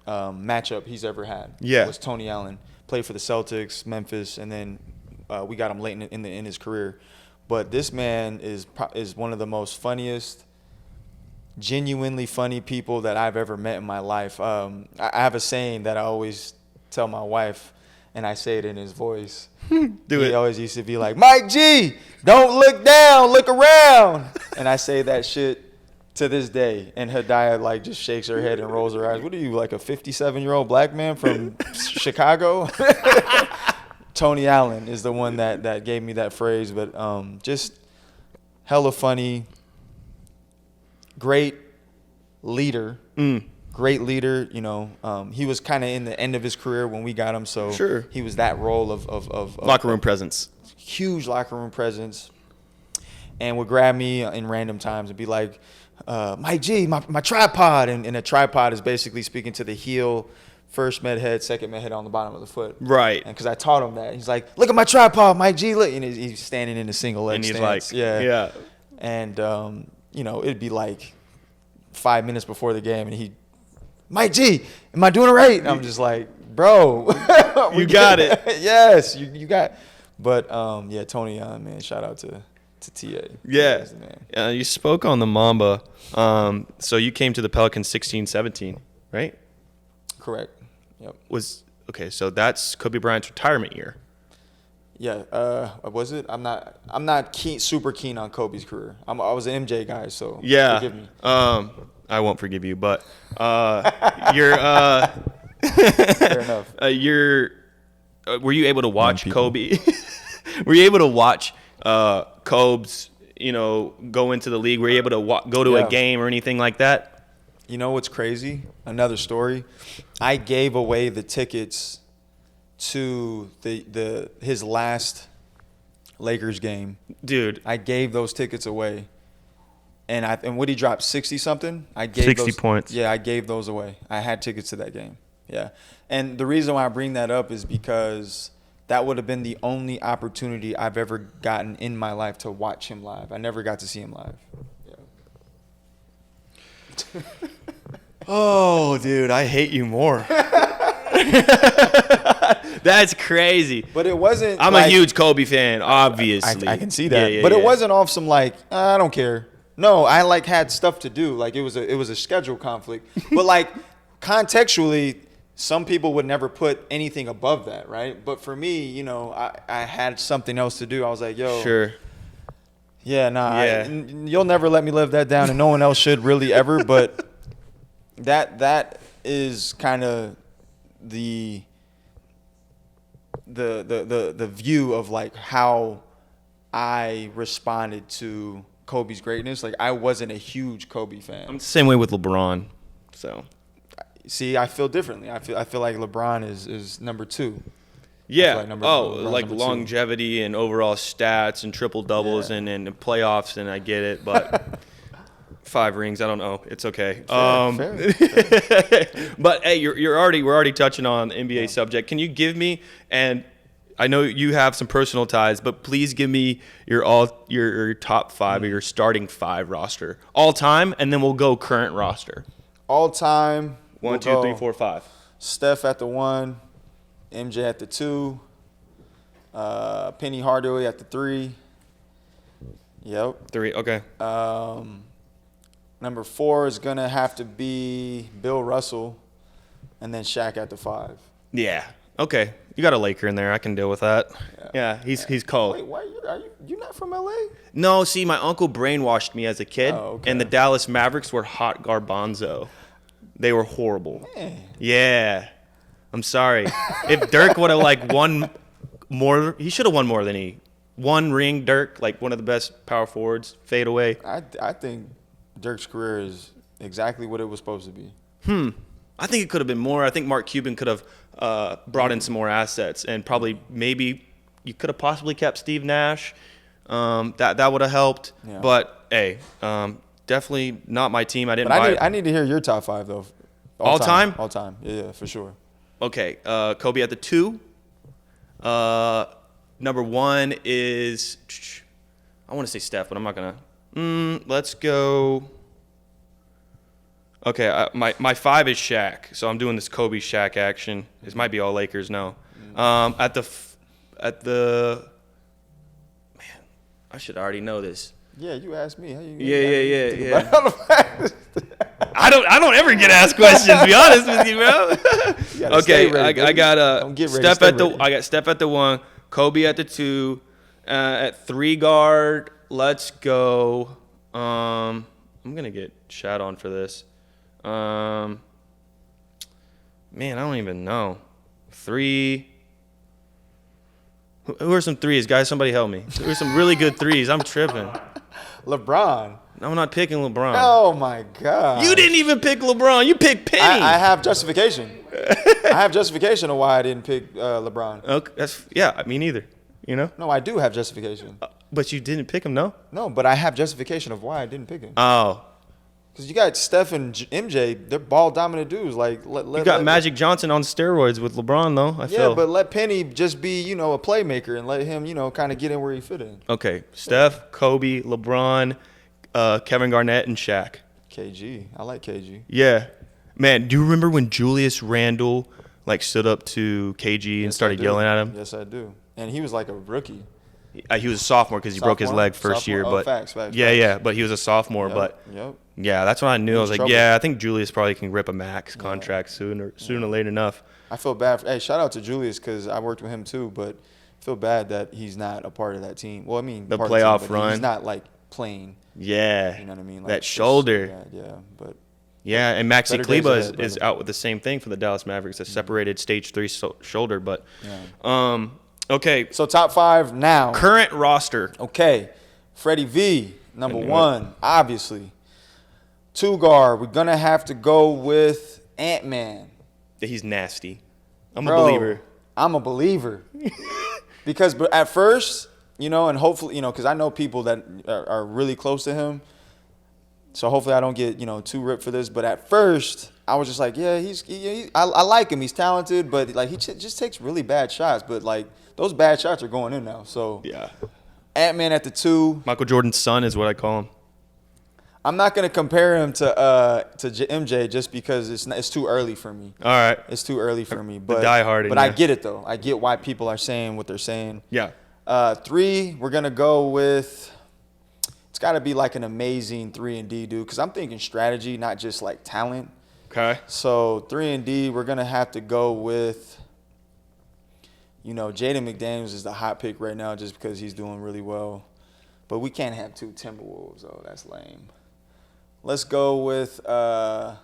matchup he's ever had. Yeah. Was Tony Allen. Played for the Celtics, Memphis, and then we got him late in his career. But this man is one of the most funniest, genuinely funny people that I've ever met in my life. I have a saying that I always tell my wife, and I say it in his voice. He always used to be like, "Mike G, don't look down, look around." And I say that shit to this day. And Hadiah just shakes her head and rolls her eyes. What are you, a 57-year-old black man from Chicago? Tony Allen is the one that gave me that phrase, but just hella funny, great leader. Great leader, he was kind of in the end of his career when we got him, so sure, he was that role of locker room presence, huge locker room presence, and would grab me in random times and be like, Mike G, my tripod, and a tripod is basically speaking to the heel, first med head, second med head on the bottom of the foot. Right. And because I taught him that, he's like, "Look at my tripod, Mike G." Look, and he's standing in a single leg and he's stance. yeah. And it'd be 5 minutes before the game, and he, "Mike G, am I doing it right?" And I'm just like, "Bro, you got it." Yes, you got. But Tony Allen, man, shout out to TA. Yeah, you spoke on the Mamba. So you came to the Pelicans 16-17, right? Correct. Yep. So that's Kobe Bryant's retirement year. Yeah. Was it? I'm not super keen on Kobe's career. I was an MJ guy, so Yeah. forgive me. I won't forgive you, but you're Fair enough. were you able to watch Kobe? Were you able to watch Kobe's, go into the league? Were you able to go to a game or anything like that? You know what's crazy? Another story. I gave away the tickets to his last Lakers game. Dude. I gave those tickets away. And what he dropped, 60 something? I gave 60 points. Yeah, I gave those away. I had tickets to that game. Yeah. And the reason why I bring that up is because that would have been the only opportunity I've ever gotten in my life to watch him live. I never got to see him live. Yeah. Oh, dude, I hate you more. That's crazy. But it wasn't. I'm a huge Kobe fan, obviously. I can see that. Yeah, but it wasn't off some I don't care. No, I had stuff to do. Like it was a schedule conflict. But contextually, some people would never put anything above that, right? But for me, I had something else to do. I was like, yo. Sure. Yeah, nah. Yeah. You'll never let me live that down, and no one else should really ever. But that is kind of the view of how I responded to Kobe's greatness. I wasn't a huge Kobe fan. I'm the same way with LeBron. So, see, I feel differently. I feel like LeBron is number 2. Yeah. Like longevity 2. And overall stats and triple doubles and playoffs, and I get it, but 5 rings, I don't know. It's okay. Fair. But hey, we're already touching on the NBA subject. Can you give me, and I know you have some personal ties, but please give me your top 5 or your starting 5 roster all time, and then we'll go current roster. All time. 1, 2, 3, 4, 5. Steph at the 1, MJ at the 2, Penny Hardaway at the 3. Yep. 3. Okay. Number 4 is gonna have to be Bill Russell, and then Shaq at the 5. Yeah. Okay. You got a Laker in there. I can deal with that. Yeah. He's cold. Wait, why you not from LA? No. See, my uncle brainwashed me as a kid, and the Dallas Mavericks were hot garbanzo. They were horrible. Man. Yeah. I'm sorry. If Dirk would have won more, he should have won more than one ring. Dirk, one of the best power forwards, fade away. I think Dirk's career is exactly what it was supposed to be. I think it could have been more. I think Mark Cuban could have brought in some more assets, and maybe you could have possibly kept Steve Nash. That would have helped. Yeah. But hey, definitely not my team. I didn't. But I need to hear your top 5 though. All time? All time. Yeah, for sure. Okay, Kobe at the 2. Number 1 is, I want to say Steph, but I'm not gonna. Let's go. Okay, my 5 is Shaq, so I'm doing this Kobe Shaq action. This might be all Lakers now. At the man, I should already know this. Yeah, you asked me. Yeah. I don't ever get asked questions. To be honest with you, bro. Okay, I got Steph at the 1, Kobe at the 2, at 3 guard. Let's go. I'm gonna get shat on for this. Man, I don't even know. 3. Who are some 3s, guys? Somebody help me. Who are some really good 3s? I'm tripping. LeBron. I'm not picking LeBron. Oh my God. You didn't even pick LeBron. You picked Penny. I have justification. I have justification of why I didn't pick LeBron. Okay, me neither. No, I do have justification. But you didn't pick him, no? No, but I have justification of why I didn't pick him. Oh. Because you got Steph and MJ, they're ball dominant dudes. You got Magic Johnson on steroids with LeBron, though. I feel. Yeah, but let Penny just be, a playmaker and let him, kind of get in where he fit in. Okay, Steph, Kobe, LeBron, Kevin Garnett, and Shaq. KG, I like KG. Yeah, man. Do you remember when Julius Randle stood up to KG and started yelling at him? Yes, I do. And he was like a rookie. He was a sophomore because he broke his leg first year. But facts. Yeah, but he was a sophomore. Yep. Yeah, that's when I knew. I was like, I think Julius probably can rip a max contract soon or late enough. I feel bad. Hey, shout out to Julius because I worked with him too. But feel bad that he's not a part of that team. Well, I mean, The part of playoff team, but run. He's not like playing. Yeah. You know what I mean? Like, that shoulder. Yeah, but. Yeah, and Maxi Better days Kleba ahead, is brother. out with the same thing for the Dallas Mavericks, a separated stage 3 shoulder. But, Yeah. okay, So top 5 now. current roster. Okay, Freddie V, number I knew 1, obviously. 2 guard, we're gonna have to go with Ant-Man. He's nasty. I'm Bro, a believer. I'm a believer. Because at first, you know, and hopefully, you know, because I know people that are really close to him. So hopefully I don't get, you know, too ripped for this. But at first, I was just like, yeah, I like him. He's talented, but like he just takes really bad shots. But like those bad shots are going in now. So Yeah. Ant-Man at the 2. Michael Jordan's son is what I call him. I'm not gonna compare him to MJ just because it's too early for me. All right. It's too early for me. But diehard in But I you. get it though. I get why people are saying what they're saying. Yeah. 3, we're gonna go with. It's got to be like an amazing 3-and-D dude because I'm thinking strategy, not just like talent. Okay. So 3-and-D, we're gonna have to go with. You know, Jaden McDaniels is the hot pick right now just because he's doing really well, but we can't have 2 Timberwolves though. That's lame. Let's go with. We'll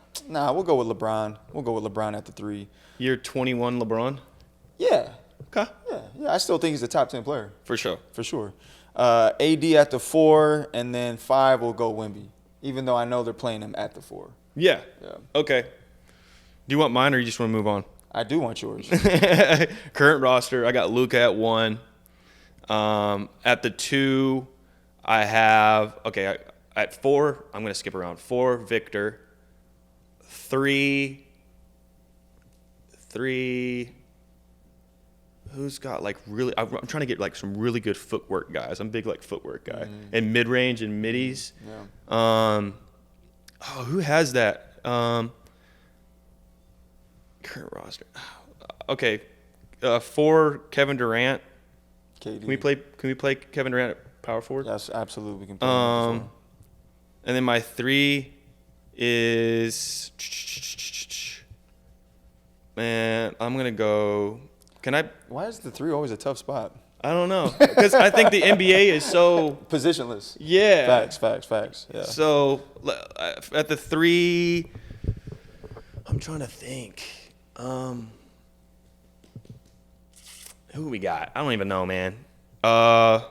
go with LeBron. We'll go with LeBron at the 3. Year 21 LeBron? Yeah. Okay. Yeah. I still think he's a top 10 player. For sure. For sure. AD at the 4, and then 5 will go Wemby, even though I know they're playing him at the 4. Yeah. Yeah. Okay. Do you want mine or you just want to move on? I do want yours. Current roster, I got Luka at 1. At the 2, I have at 4, I'm going to skip around. 4, Victor. 3. Who's got like really? I'm trying to get like some really good footwork guys. I'm a big like footwork guy and mid range and middies. Yeah. Who has that? Current roster. Okay, 4 Kevin Durant. KD. Can we play Kevin Durant at power forward? Yes, absolutely. We can play him at the 4. And then my 3 is man. I'm gonna go. Can I? Why is the 3 always a tough spot? I don't know because I think the NBA is so Positionless. yeah. Facts. Yeah. So at the 3, I'm trying to think. Who we got? I don't even know, man. I'm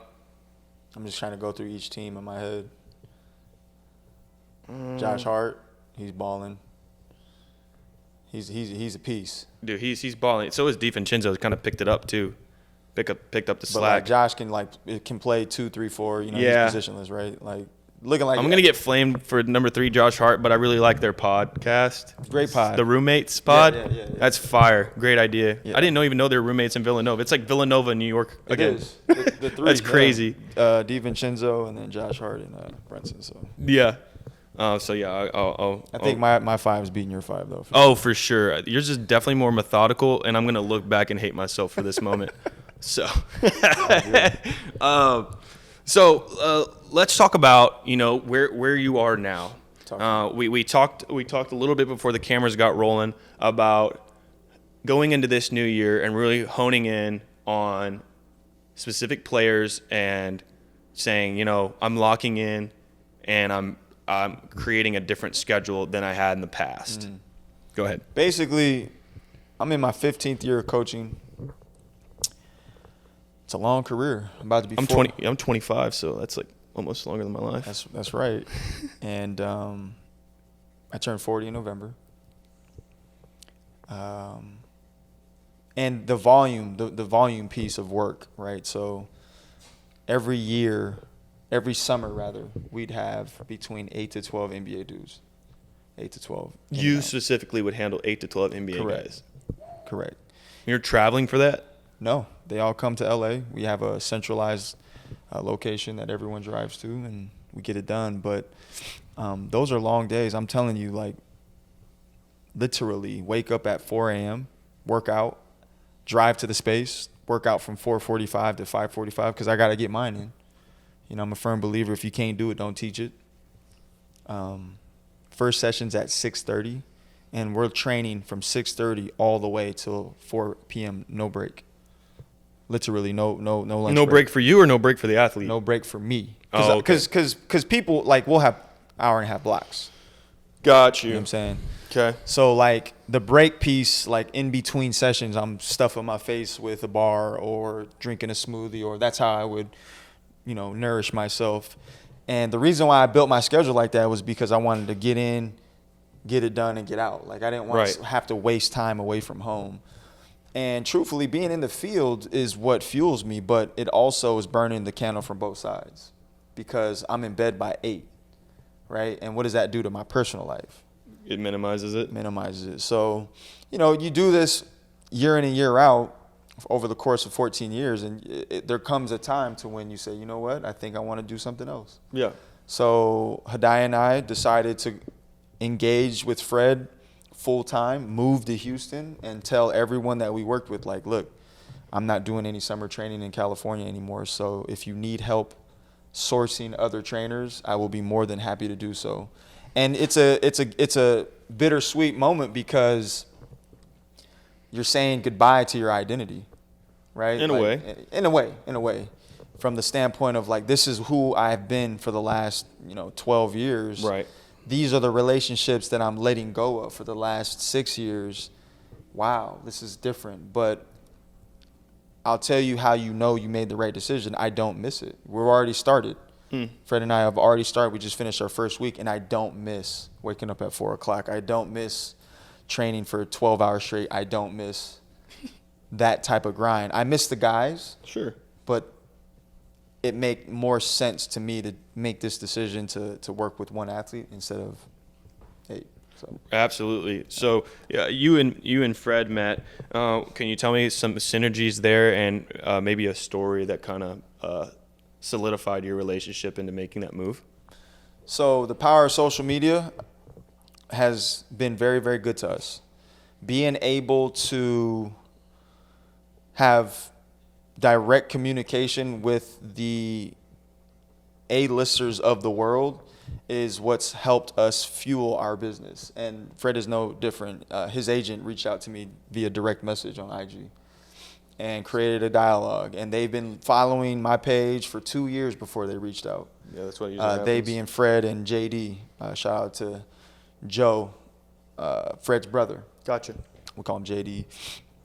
just trying to go through each team in my head. Josh Hart, he's balling. He's a piece. Dude, he's balling. So is DiVincenzo. Kind of picked it up too. Picked up the But slack. like Josh can play 2, 3, 4. You know, Yeah. he's positionless, right? Like looking like I'm gonna get flamed for number 3, Josh Hart, but I really like their podcast. great pod. The Roommates pod. Yeah. That's fire. Great idea. Yeah. I didn't even know they were roommates in Villanova. It's like Villanova, New York It again. is. The 3. That's crazy. Yeah. DiVincenzo and then Josh Hart and Brunson. So Yeah. So yeah, I think my 5 is beating your 5 though. Oh, for sure. Yours is definitely more methodical, and I'm gonna look back and hate myself for this moment. So, let's talk about where you are now. We talked a little bit before the cameras got rolling about going into this new year and really honing in on specific players and saying, I'm locking in and I'm creating a different schedule than I had in the past. Go ahead. Basically, I'm in my 15th year of coaching. It's a long career. I'm about to be. I'm 25, so that's like almost longer than my life. That's right. And I turned 40 in November. And the volume piece of work, right? So every summer rather, we'd have between 8 to 12 NBA dudes. 8 to 12. You specifically would handle 8 to 12 NBA Correct. guys. Correct. You're traveling for that? No, they all come to LA. We have a centralized location that everyone drives to, and we get it done. But those are long days. I'm telling you, like, literally wake up at 4 a.m., work out, drive to the space, work out from 4:45 to 5:45 because I got to get mine in. I'm a firm believer if you can't do it, don't teach it. First session's at 6:30, and we're training from 6:30 all the way till 4 p.m., no break. Literally no lunch No break for you or no break for the athlete? No break for me. Oh, okay. Because people, like, we'll have hour and a half blocks. Got you. You know what I'm saying? Okay. So, like, the break piece, like, in between sessions, I'm stuffing my face with a bar or drinking a smoothie, or that's how I would, nourish myself. And the reason why I built my schedule like that was because I wanted to get in, get it done, and get out. Like, I didn't want to have to waste time away from home. And truthfully, being in the field is what fuels me, but it also is burning the candle from both sides because I'm in bed by 8, right? And what does that do to my personal life? It minimizes it. Minimizes it. So, you do this year in and year out over the course of 14 years, and there comes a time to when you say, you know what, I think I want to do something else. Yeah. So Hadaya and I decided to engage with Fred full time, move to Houston, and tell everyone that we worked with, like, look, I'm not doing any summer training in California anymore. So if you need help sourcing other trainers, I will be more than happy to do so. And it's a bittersweet moment because you're saying goodbye to your identity, right? In a way, from the standpoint of, like, this is who I've been for the last 12 years. Right. These are the relationships that I'm letting go of for the last 6 years. Wow, this is different. But I'll tell you how you made the right decision. I don't miss it. We're already started. Fred and I have already started. We just finished our first week, and I don't miss waking up at 4 o'clock. I don't miss training for 12 hours straight. I don't miss that type of grind. I miss the guys. Sure. But it make more sense to me to make this decision to work with one athlete instead of 8. So. Absolutely. So you and Fred met. Can you tell me some synergies there and maybe a story that kind of solidified your relationship into making that move? So the power of social media has been very, very good to us. Being able to have direct communication with the A-listers of the world is what's helped us fuel our business. And Fred is no different. His agent reached out to me via direct message on IG and created a dialogue. And they've been following my page for 2 years before they reached out. Yeah, that's what usually happens. They being Fred and JD. Shout out to Joe, Fred's brother. Gotcha. We call him JD.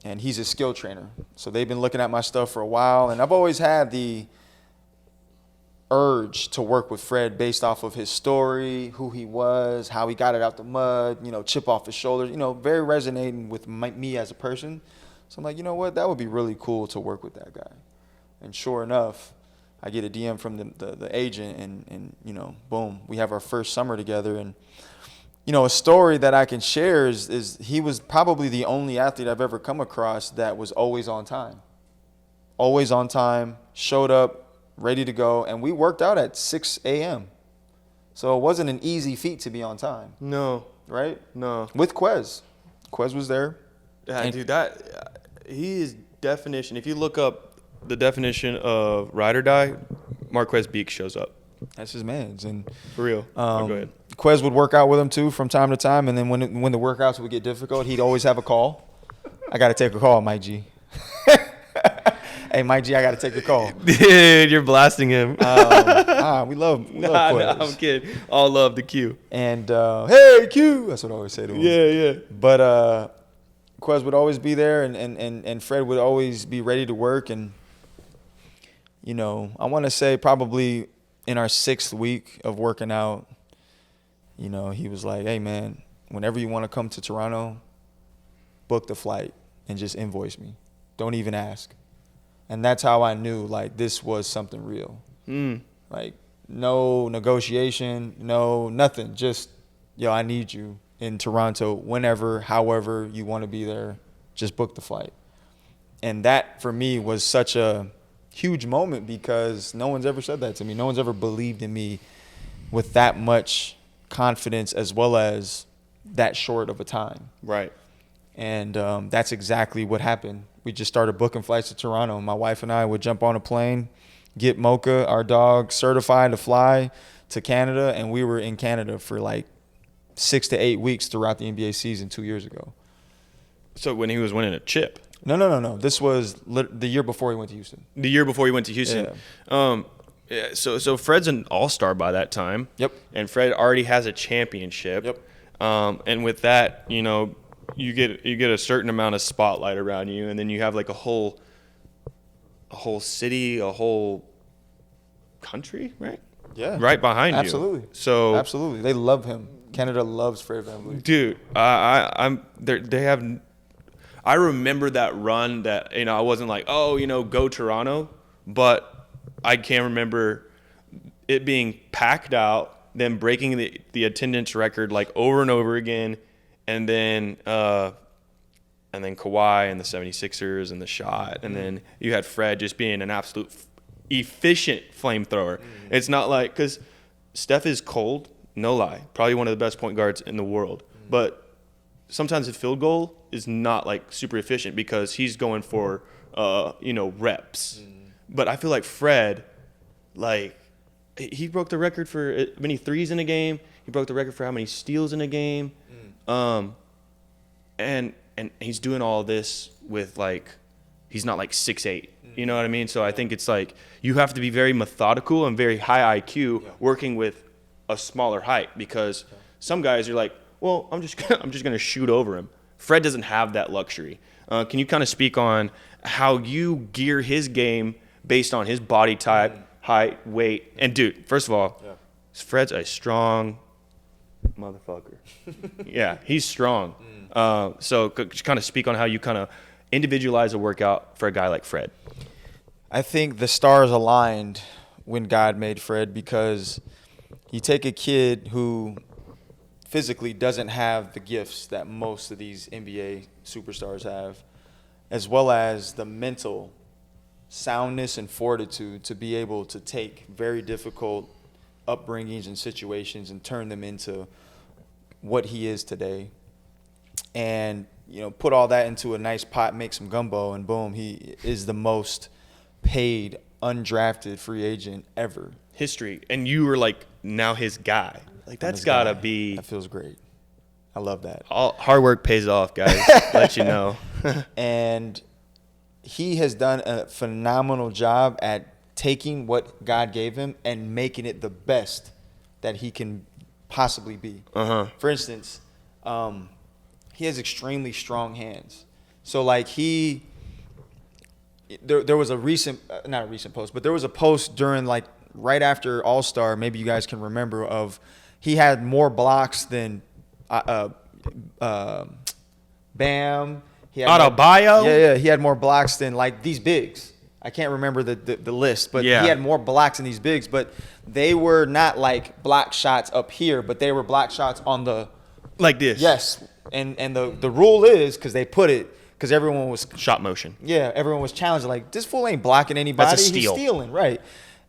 And he's a skill trainer. So they've been looking at my stuff for a while. And I've always had the urge to work with Fred based off of his story, who he was, how he got it out the mud, chip off his shoulders, very resonating with me as a person. So I'm like, you know what, that would be really cool to work with that guy. And sure enough, I get a DM from the agent and boom, we have our first summer together. And, a story that I can share is he was probably the only athlete I've ever come across that was always on time. Always on time, showed up, ready to go, and we worked out at 6 a.m. So it wasn't an easy feat to be on time. No. Right? No. With Quez. Quez was there. Yeah, dude, he is definition. If you look up the definition of ride or die, Marquez Beek shows up. That's his man's. And for real. Go ahead. Quez would work out with him too from time to time, and then when the workouts would get difficult, he'd always have a call. I got to take a call, Mike G. Hey, Mike G, I got to take a call. Dude, you're blasting him. We love Quez. Nah, I'm kidding. All love the Q. And, hey, Q. That's what I always say to him. Yeah. But Quez would always be there, and Fred would always be ready to work. And, I want to say probably in our 6th week of working out, he was like, hey, man, whenever you want to come to Toronto, book the flight and just invoice me. Don't even ask. And that's how I knew, like, this was something real. Like, no negotiation, no nothing. Just, I need you in Toronto whenever, however you want to be there. Just book the flight. And that, for me, was such a huge moment because no one's ever said that to me. No one's ever believed in me with that much confidence as well as that short of a time. Right. And that's exactly what happened. We just started booking flights to Toronto. My wife and I would jump on a plane, get Mocha, our dog, certified to fly to Canada, and we were in Canada for like 6 to 8 weeks throughout the NBA season 2 years ago. So when he was winning a chip? No. This was the year before he went to Houston. The year before he went to Houston. Yeah. So Fred's an all-star by that time. Yep. And Fred already has a championship. Yep. And with that, you get a certain amount of spotlight around you, and then you have like a whole city, a whole country, right? Yeah. Right behind Absolutely. you. So absolutely, they love him. Canada loves Fred VanVleet. Dude, they have. I remember that run that I wasn't like, go Toronto, but I can remember it being packed out, them breaking the attendance record like over and over again, and then Kawhi and the 76ers and the shot, and then you had Fred just being an absolute efficient flamethrower. It's not like, because Steph is cold, no lie, probably one of the best point guards in the world, but sometimes a field goal is not like super efficient because he's going for reps. But I feel like Fred, like, he broke the record for how many threes in a game. He broke the record for how many steals in a game. And he's doing all this with, like, he's not like 6'8". You know what I mean? So I think it's like you have to be very methodical and very high IQ working with a smaller height, because some guys are like, well, I'm just gonna shoot over him. Fred doesn't have that luxury. Can you kind of speak on how you gear his game based on his body type, height, weight? And dude, first of all, Fred's a strong motherfucker. Yeah, he's strong. So just kind of speak on how you kind of individualize a workout for a guy like Fred. I think the stars aligned when God made Fred, because you take a kid who physically doesn't have the gifts that most of these NBA superstars have, as well as the mental soundness and fortitude to be able to take very difficult upbringings and situations and turn them into what he is today. And, put all that into a nice pot, make some gumbo, and boom, he is the most paid undrafted free agent ever. History. And you were like now his guy. Like, that's got to be. That feels great. I love that. All hard work pays off, guys. Let you know. And he has done a phenomenal job at taking what God gave him and making it the best that he can possibly be. For instance, he has extremely strong hands. So, like, there was not a recent post, but there was a post during, like, right after All-Star, maybe you guys can remember, of he had more blocks than Bam. He had Adebayo? Yeah, he had more blocks than, like, these bigs. I can't remember the list, but he had more blocks than these bigs. But they were not, like, block shots up here, but they were block shots on the – like this. Yes. And the rule is, because they put it, because everyone was – shot motion. Yeah, everyone was challenged. Like, this fool ain't blocking anybody. That's a steal. He's stealing, right.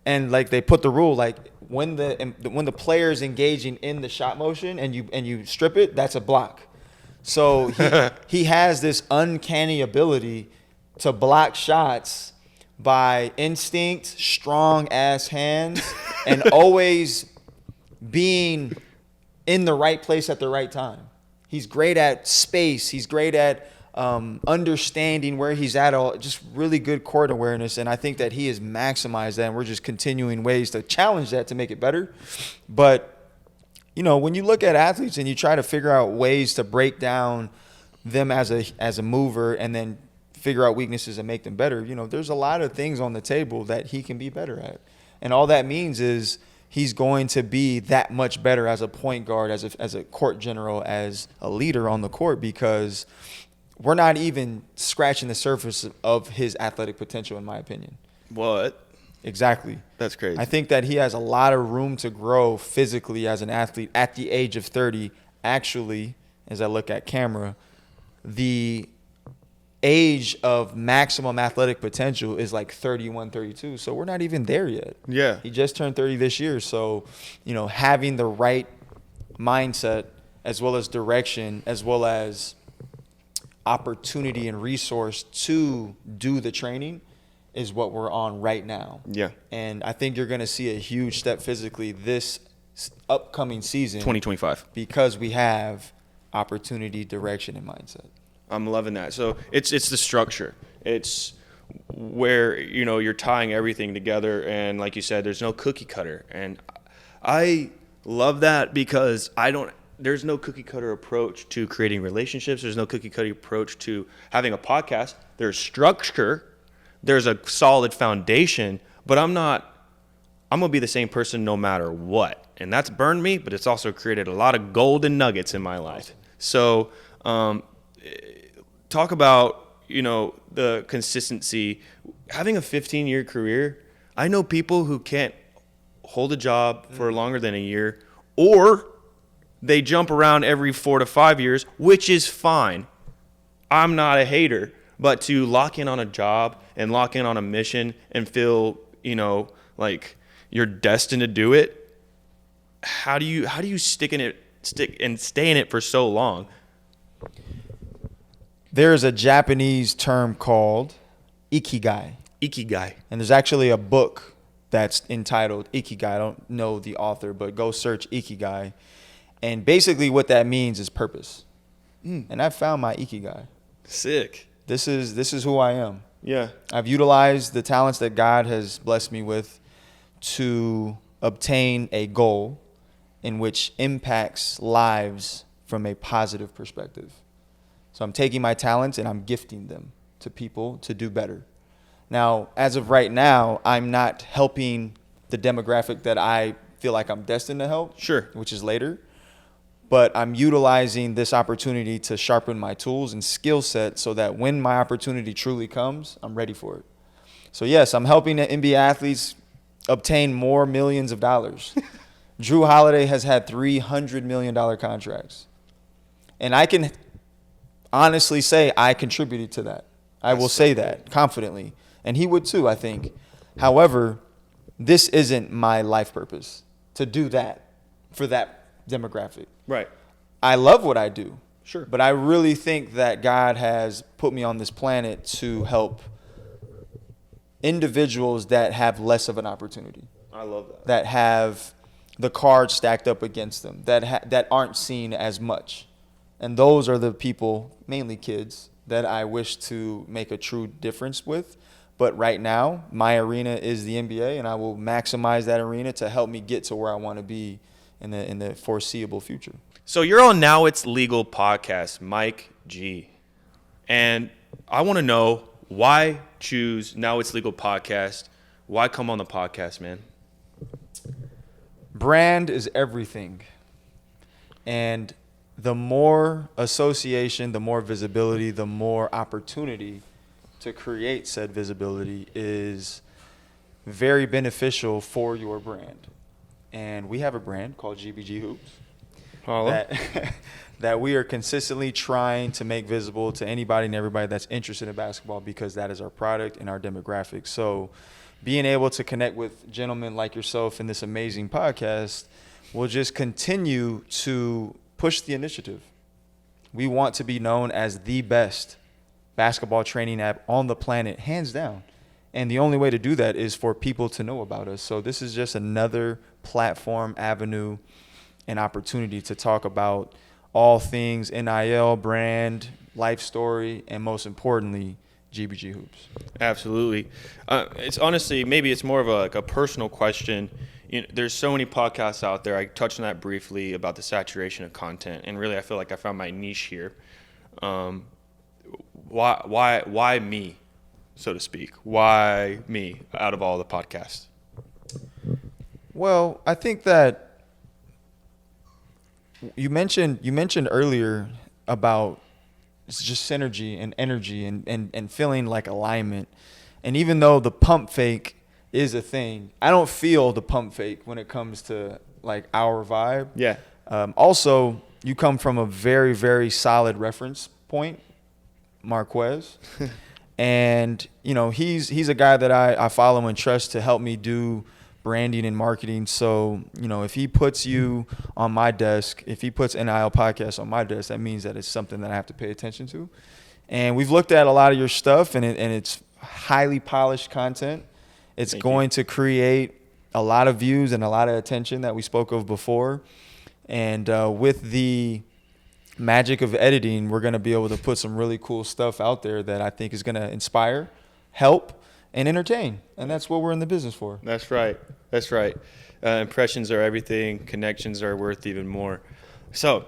And, like, they put the rule, like, when the player's engaging in the shot motion and you strip it, that's a block. So he has this uncanny ability to block shots by instinct, strong ass hands, and always being in the right place at the right time. He's great at space. He's great at understanding where he's at, just really good court awareness. And I think that he has maximized that, and we're just continuing ways to challenge that to make it better. But when you look at athletes and you try to figure out ways to break down them as a mover and then figure out weaknesses and make them better, there's a lot of things on the table that he can be better at. And all that means is he's going to be that much better as a point guard, as a court general, as a leader on the court, because we're not even scratching the surface of his athletic potential, in my opinion. What? Exactly. That's crazy. I think that he has a lot of room to grow physically as an athlete at the age of 30. Actually, as I look at camera, the age of maximum athletic potential is like 31, 32. So we're not even there yet. Yeah. He just turned 30 this year. So, having the right mindset, as well as direction, as well as opportunity and resource to do the training, is what we're on right now. Yeah. And I think you're going to see a huge step physically this upcoming season. 2025. Because we have opportunity, direction, and mindset. I'm loving that. So it's the structure. It's where, you know, you're tying everything together, and like you said, there's no cookie cutter. And I love that because there's no cookie cutter approach to creating relationships. There's no cookie cutter approach to having a podcast. There's structure. There's a solid foundation, but I'm going to be the same person no matter what. And that's burned me, but it's also created a lot of golden nuggets in my life. So talk about, you know, the consistency. Having a 15-year career, I know people who can't hold a job for longer than a year, or they jump around every 4 to 5 years, which is fine. I'm not a hater, but to lock in on a job and lock in on a mission and feel, you know, like you're destined to do it, how do you stick and stay in it for so long? There's a Japanese term called ikigai. Ikigai. And there's actually a book that's entitled Ikigai. I don't know the author, but go search Ikigai. And basically what that means is purpose. And I found my Ikigai. Sick. This is who I am. Yeah. I've utilized the talents that God has blessed me with to obtain a goal in which impacts lives from a positive perspective. So I'm taking my talents and I'm gifting them to people to do better. Now, as of right now, I'm not helping the demographic that I feel like I'm destined to help, Sure. which is later. But I'm utilizing this opportunity to sharpen my tools and skill set so that when my opportunity truly comes, I'm ready for it. So yes, I'm helping the NBA athletes obtain more millions of dollars. Drew Holiday has had $300 million contracts. And I can honestly say I contributed to that. I will say that confidently. And he would too, I think. However, this isn't my life purpose to do that for that demographic. Right. I love what I do. Sure. But I really think that God has put me on this planet to help individuals that have less of an opportunity. I love that. That have the cards stacked up against them, that aren't seen as much. And those are the people, mainly kids, that I wish to make a true difference with. But right now, my arena is the NBA, and I will maximize that arena to help me get to where I want to be in the foreseeable future. So you're on Now It's Legal podcast, Mike G. And I want to know, why choose Now It's Legal podcast? Why come on the podcast, man? Brand is everything. And the more association, the more visibility, the more opportunity to create said visibility is very beneficial for your brand. And we have a brand called GBG Hoops that we are consistently trying to make visible to anybody and everybody that's interested in basketball, because that is our product and our demographic. So being able to connect with gentlemen like yourself in this amazing podcast will just continue to push the initiative. We want to be known as the best basketball training app on the planet, hands down. And the only way to do that is for people to know about us. So this is just another platform, avenue, and opportunity to talk about all things NIL, brand, life story, and most importantly, GBG Hoops. Absolutely. It's honestly, maybe it's more of a personal question. You know, there's so many podcasts out there. I touched on that briefly about the saturation of content, and really I feel like I found my niche here. Why me, so to speak? Why me out of all the podcasts? Well, I think that you mentioned earlier about it's just synergy and energy and feeling like alignment. And even though the pump fake is a thing, I don't feel the pump fake when it comes to like our vibe. Yeah. Also, you come from a very, very solid reference point, Marquez. And, you know, he's a guy that I follow and trust to help me do branding and marketing. So, you know, if he puts you on my desk, if he puts NIL podcast on my desk, that means that it's something that I have to pay attention to. And we've looked at a lot of your stuff, and it's highly polished content. It's going to create a lot of views and a lot of attention that we spoke of before. And with the magic of editing, we're going to be able to put some really cool stuff out there that I think is going to inspire, help, and entertain. And that's what we're in the business for. That's right. That's right. Impressions are everything. Connections are worth even more. So,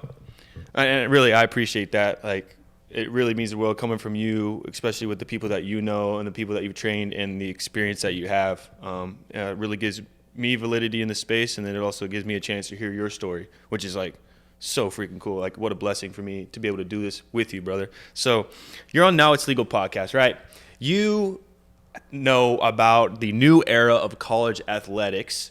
and really, I appreciate that. Like, it really means the world coming from you, especially with the people that you know and the people that you've trained and the experience that you have. It really gives me validity in the space, and then it also gives me a chance to hear your story, which is like so freaking cool. Like, what a blessing for me to be able to do this with you, brother. So, you're on Now It's Legal podcast, right? You know about the new era of college athletics.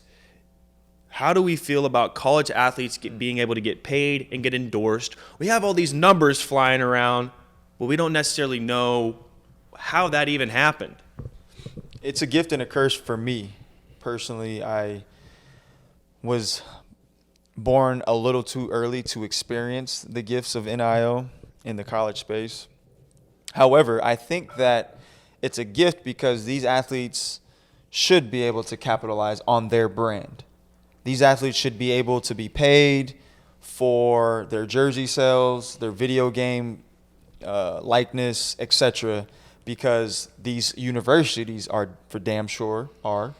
How do we feel about college athletes being able to get paid and get endorsed? We have all these numbers flying around, but we don't necessarily know how that even happened. It's a gift and a curse for me. Personally, I was born a little too early to experience the gifts of NIL in the college space. However, I think that it's a gift because these athletes should be able to capitalize on their brand. These athletes should be able to be paid for their jersey sales, their video game likeness, etc., because these universities are for damn sure are.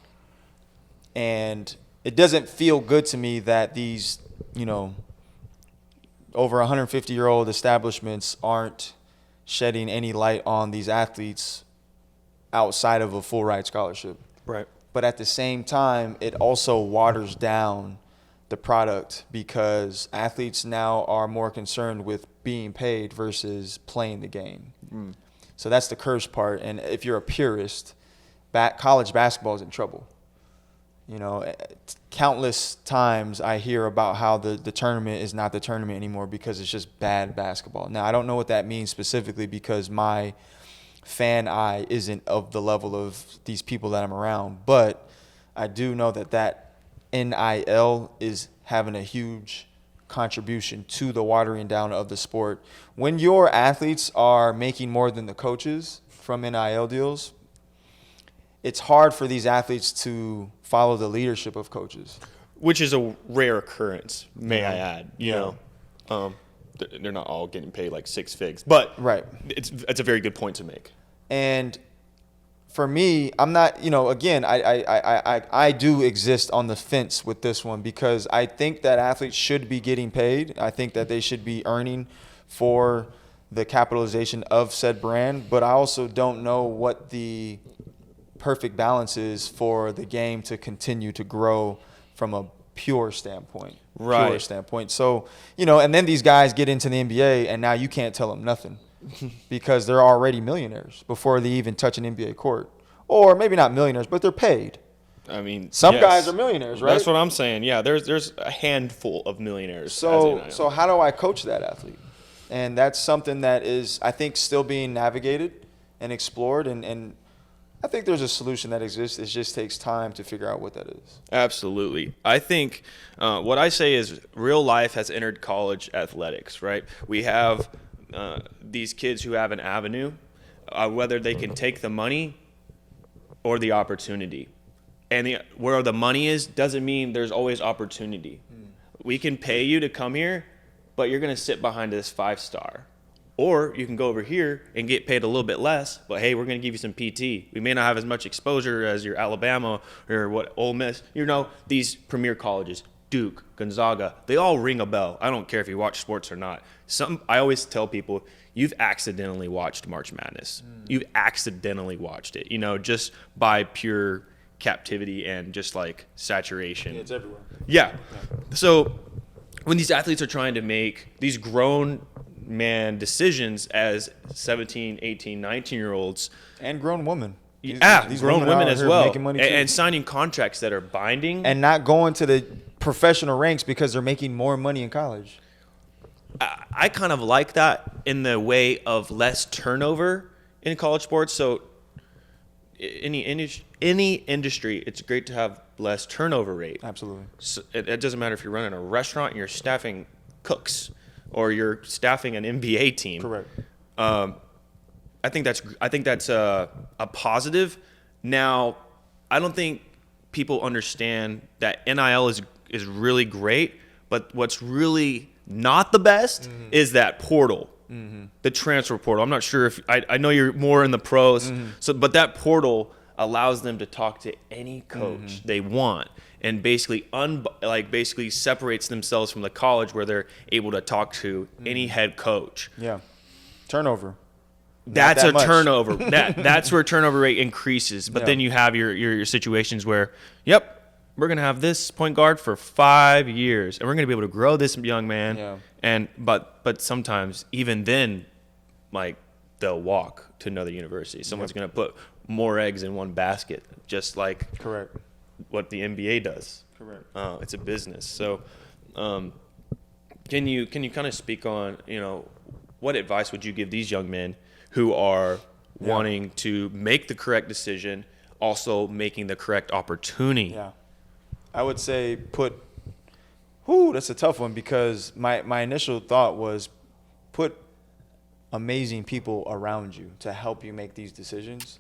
And it doesn't feel good to me that these, over 150-year-old establishments aren't shedding any light on these athletes outside of a full ride scholarship. Right. But at the same time, it also waters down the product because athletes now are more concerned with being paid versus playing the game. So that's the curse part. And if you're a purist, college basketball is in trouble. Countless times I hear about how the tournament is not the tournament anymore because it's just bad basketball. Now, I don't know what that means specifically because my fan eye isn't of the level of these people that I'm around, but I do know that NIL is having a huge contribution to the watering down of the sport. When your athletes are making more than the coaches from NIL deals, it's hard for these athletes to follow the leadership of coaches. Which is a rare occurrence, may I add. They're not all getting paid like six figs, but right. It's a very good point to make. And for me, I'm not, again, I do exist on the fence with this one because I think that athletes should be getting paid. I think that they should be earning for the capitalization of said brand, but I also don't know what the perfect balance is for the game to continue to grow from a pure standpoint. Right. Pure standpoint. So, and then these guys get into the NBA and now you can't tell them nothing because they're already millionaires before they even touch an NBA court. Or maybe not millionaires, but they're paid. I mean, some guys are millionaires, right? That's what I'm saying. Yeah, there's a handful of millionaires. So how do I coach that athlete? And that's something that is, I think, still being navigated and explored. And I think there's a solution that exists. It just takes time to figure out what that is. Absolutely. I think what I say is real life has entered college athletics, right? We have these kids who have an avenue, whether they can take the money or the opportunity. And where the money is doesn't mean there's always opportunity. We can pay you to come here, but you're going to sit behind this 5-star. Or you can go over here and get paid a little bit less, but hey, we're going to give you some PT. We may not have as much exposure as your Alabama or Ole Miss. These premier colleges, Duke, Gonzaga, they all ring a bell. I don't care if you watch sports or not. I always tell people, you've accidentally watched March Madness. You've accidentally watched it, just by pure captivity and just like saturation. Yeah, it's everywhere. Yeah. So when these athletes are trying to make these grown man decisions as 17, 18, 19-year-olds. And grown women. These grown women as well. Making money too. And signing contracts that are binding. And not going to the professional ranks because they're making more money in college. I kind of like that in the way of less turnover in college sports. So any industry, it's great to have less turnover rate. Absolutely. So it doesn't matter if you're running a restaurant and you're staffing cooks or you're staffing an NBA team. Correct. I think that's a positive. Now, I don't think people understand that NIL is really great, but what's really not the best is that portal, the transfer portal. I'm not sure if I know you're more in the pros, but that portal allows them to talk to any coach they want, and basically basically separates themselves from the college where they're able to talk to any head coach. Yeah. Turnover. That's that a much. turnover. That's where turnover rate increases. But then you have your situations where, we're gonna have this point guard for 5 years, and we're gonna be able to grow this young man. Yeah. And but sometimes even then, like, they'll walk to another university. Someone's gonna put more eggs in one basket, just like Correct. what the NBA does. Correct. It's a business. So, can you kind of speak on, what advice would you give these young men who are wanting to make the correct decision, also making the correct opportunity? Yeah. I would say that's a tough one, because my initial thought was put amazing people around you to help you make these decisions.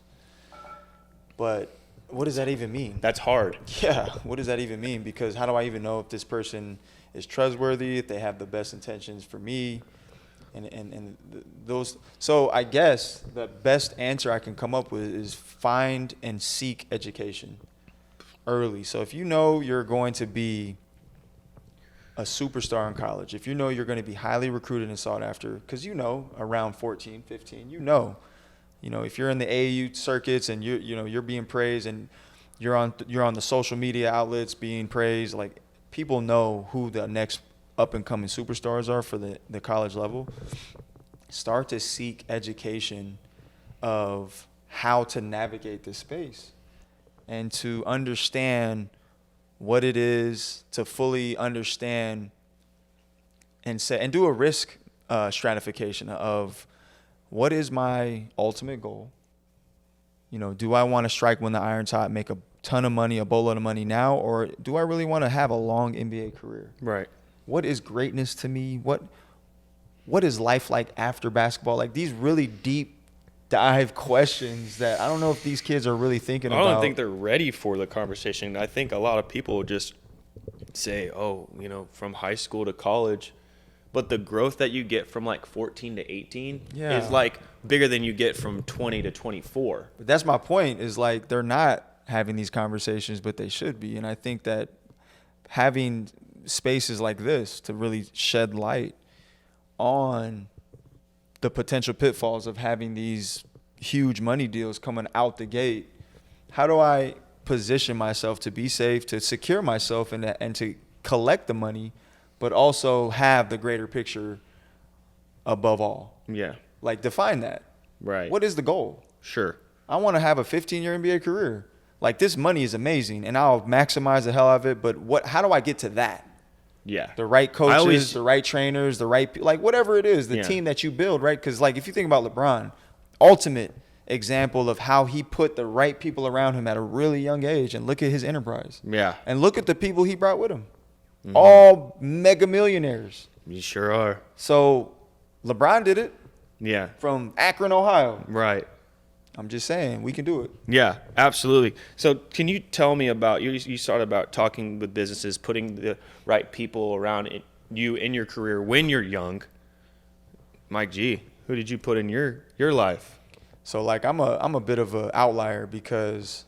But what does that even mean? That's hard. Yeah. What does that even mean? Because how do I even know if this person is trustworthy, if they have the best intentions for me? And those. So I guess the best answer I can come up with is find and seek education early. So if you know you're going to be a superstar in college, if you know you're going to be highly recruited and sought after, because around 14, 15, if you're in the AAU circuits and you're being praised, and you're on the social media outlets being praised, like, people know who the next up-and-coming superstars are for the college level. Start to seek education of how to navigate this space and to understand what it is, to fully understand and do a risk stratification of what is my ultimate goal. Do I want to strike when the iron's hot, make a ton of money, a boatload of money now, or do I really want to have a long NBA career? Right. What is greatness to me? What is life like after basketball? Like, these really deep dive questions that I don't know if these kids are really thinking about. I don't think they're ready for the conversation. I think a lot of people just say, from high school to college, but the growth that you get from like 14 to 18 is like bigger than you get from 20 to 24. But that's my point, is like, they're not having these conversations, but they should be. And I think that having spaces like this to really shed light on the potential pitfalls of having these huge money deals coming out the gate. How do I position myself to be safe, to secure myself, and to collect the money, but also have the greater picture above all? Yeah. Like, define that. Right. What is the goal? Sure. I want to have a 15-year NBA career. Like, this money is amazing, and I'll maximize the hell out of it, but how do I get to that? Yeah. The right coaches, the right trainers, like, whatever it is, the team that you build, right? Because, like, if you think about LeBron, ultimate example of how he put the right people around him at a really young age, and look at his enterprise. Yeah. And look at the people he brought with him. All mega millionaires. You sure are. So LeBron did it. Yeah. From Akron, Ohio. Right. I'm just saying, we can do it. Yeah, absolutely. So can you tell me about, you started about talking with businesses, putting the right people around you in your career when you're young. Mike G, who did you put in your life? So, like, I'm a bit of an outlier, because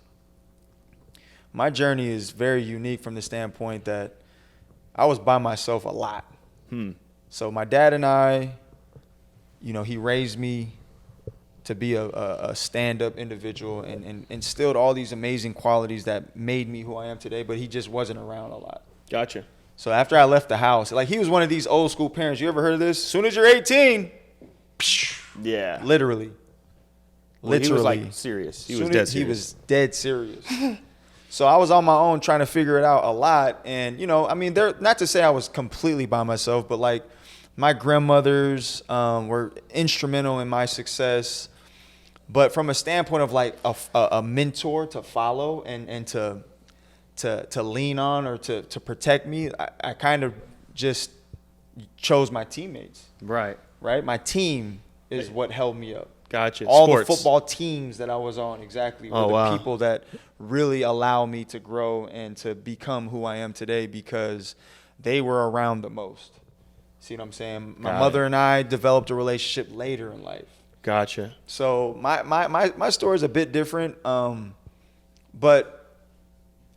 my journey is very unique from the standpoint that I was by myself a lot. So my dad and I, he raised me to be a stand-up individual and instilled all these amazing qualities that made me who I am today, but he just wasn't around a lot. Gotcha. So after I left the house, like, he was one of these old school parents. You ever heard of this? As soon as you're 18, Yeah. literally. Well, he was like serious. He was dead serious. He was dead serious. So I was on my own trying to figure it out a lot. And, not to say I was completely by myself, but, like, my grandmothers were instrumental in my success. But from a standpoint of, like, a mentor to follow and to lean on or to protect me, I kind of just chose my teammates. Right. My team is what held me up. Gotcha. All Sports. the football teams that I was on, exactly, were the people that really allow me to grow and to become who I am today, because they were around the most. See what I'm saying? My Got mother it. and I developed a relationship later in life. Gotcha. So my story is a bit different, but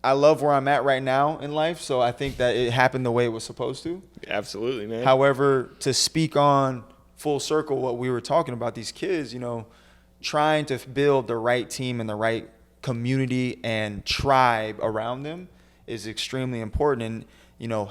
I love where I'm at right now in life. So I think that it happened the way it was supposed to. Absolutely, man. However, to speak on full circle what we were talking about, these kids, trying to build the right team and the right community and tribe around them is extremely important. And,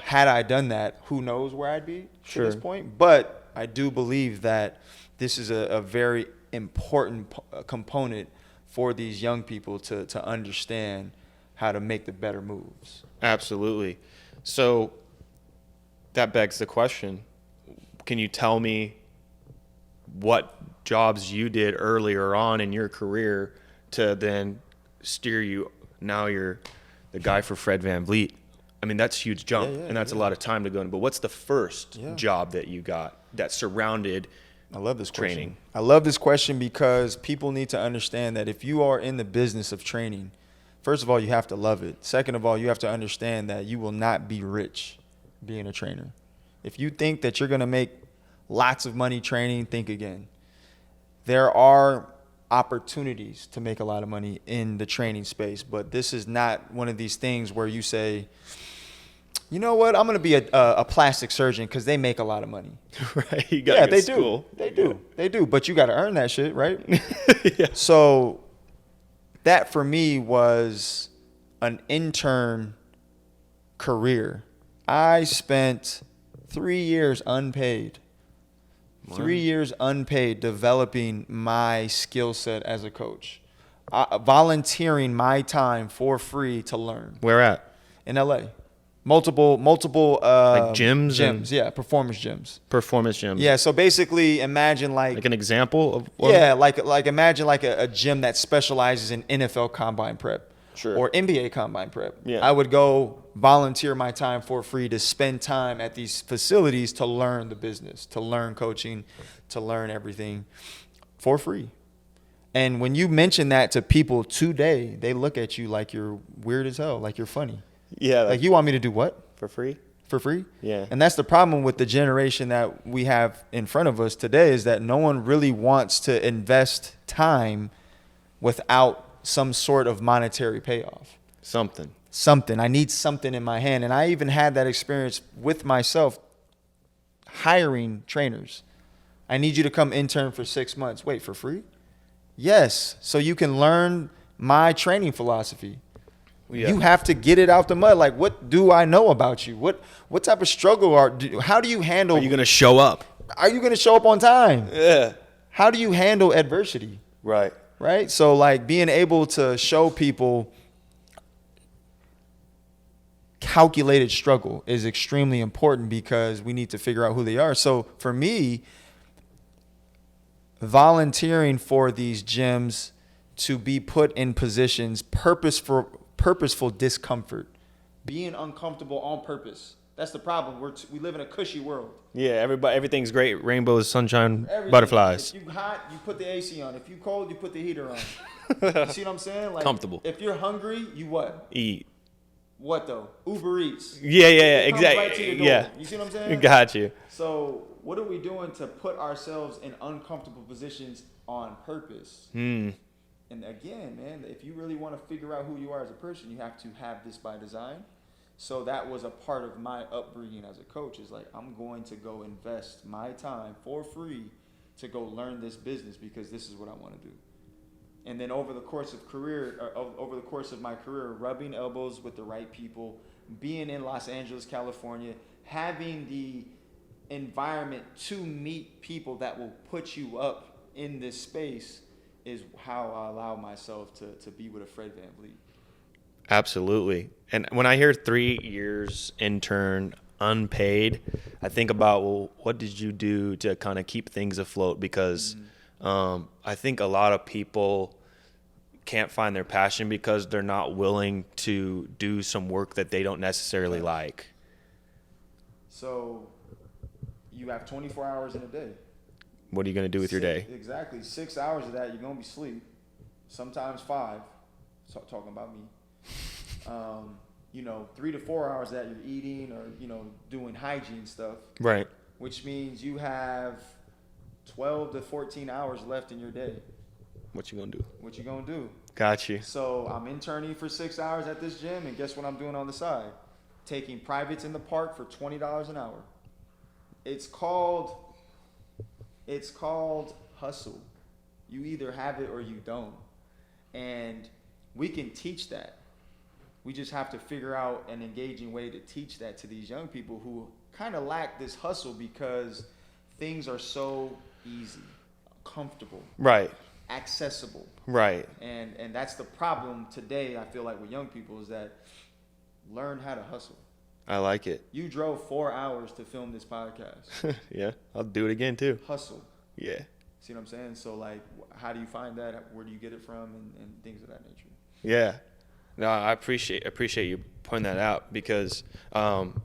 had I done that, who knows where I'd be to this point. But I do believe that this is a very important component for these young people to understand how to make the better moves. Absolutely. So that begs the question, can you tell me what jobs you did earlier on in your career to then steer you? Now you're the guy for Fred VanVleet. I mean, that's a huge jump, and that's a lot of time to go in. But what's the first job that you got that surrounded I love this training? question. I love this question because people need to understand that if you are in the business of training, first of all, you have to love it. Second of all, you have to understand that you will not be rich being a trainer. If you think that you're going to make lots of money training, think again. There are opportunities to make a lot of money in the training space, but this is not one of these things where you say, you know what, I'm going to be a plastic surgeon because they make a lot of money. Right. You got They school. do. They do. But you got to earn that shit, right? Yeah. So that for me was an intern career. I spent 3 years unpaid. Wow. 3 years unpaid developing my skill set as a coach. Volunteering my time for free to learn. Where at? In LA. Multiple Like gyms? Yeah, performance gyms. Performance gyms. Yeah, so basically imagine like an example of what? Yeah, like imagine like a gym that specializes in NFL combine prep. Sure. Or NBA combine prep. Yeah. I would go volunteer my time for free to spend time at these facilities to learn the business, to learn coaching, to learn everything for free. And when you mention that to people today, they look at you like you're weird as hell, like you're funny. Yeah. Like you want me to do what? For free? For free? Yeah. And that's the problem with the generation that we have in front of us today is that no one really wants to invest time without some sort of monetary payoff. Something. I need something in my hand. And I even had that experience with myself hiring trainers. I need you to come intern for 6 months. Wait, for free? Yes. So you can learn my training philosophy. Yeah. You have to get it out the mud. Like, what do I know about you? What type of struggle how do you handle? Are you going to show up? Are you going to show up on time? Yeah. How do you handle adversity? Right. Right? So, like, being able to show people calculated struggle is extremely important because we need to figure out who they are. So, for me, volunteering for these gyms to be put in positions purposeful discomfort, being uncomfortable on purpose. That's the problem. We live in a cushy world. Yeah, everything's great. Rainbows, sunshine, Everything. butterflies. If you hot, you put the AC on. If you cold, you put the heater on. You see what I'm saying? Like, Comfortable. If you're hungry, you what? Eat. What though? Uber Eats. Yeah, It comes exactly. right to your door. Yeah. You see what I'm saying? Got you. So what are we doing to put ourselves in uncomfortable positions on purpose? And again, man, if you really want to figure out who you are as a person, you have to have this by design. So that was a part of my upbringing as a coach is like, I'm going to go invest my time for free to go learn this business because this is what I want to do. And then over the course of my career, rubbing elbows with the right people, being in Los Angeles, California, having the environment to meet people that will put you up in this space is how I allow myself to be with a Fred VanVleet. Absolutely. And when I hear 3 years intern unpaid, I think about, well, what did you do to kind of keep things afloat? Because I think a lot of people can't find their passion because they're not willing to do some work that they don't necessarily like. So you have 24 hours in a day. What are you going to do with your day? Exactly. 6 hours of that, you're going to be asleep. Sometimes 5. Talking about me. 3 to 4 hours that you're eating or, doing hygiene stuff. Right. which means you have 12 to 14 hours left in your day. What you gonna do? What you gonna do? Got you. So I'm interning for 6 hours at this gym, and guess what I'm doing on the side? Taking privates in the park for $20 an hour. It's called hustle. You either have it or you don't. And we can teach that. We just have to figure out an engaging way to teach that to these young people who kind of lack this hustle because things are so easy, comfortable, Right. accessible. Right. And that's the problem today, I feel like, with young people, is that learn how to hustle. I like it. You drove 4 hours to film this podcast. Yeah, I'll do it again too. Hustle. Yeah. See what I'm saying? So, like, how do you find that? Where do you get it from? And things of that nature. Yeah. No, I appreciate you pointing that out because I'm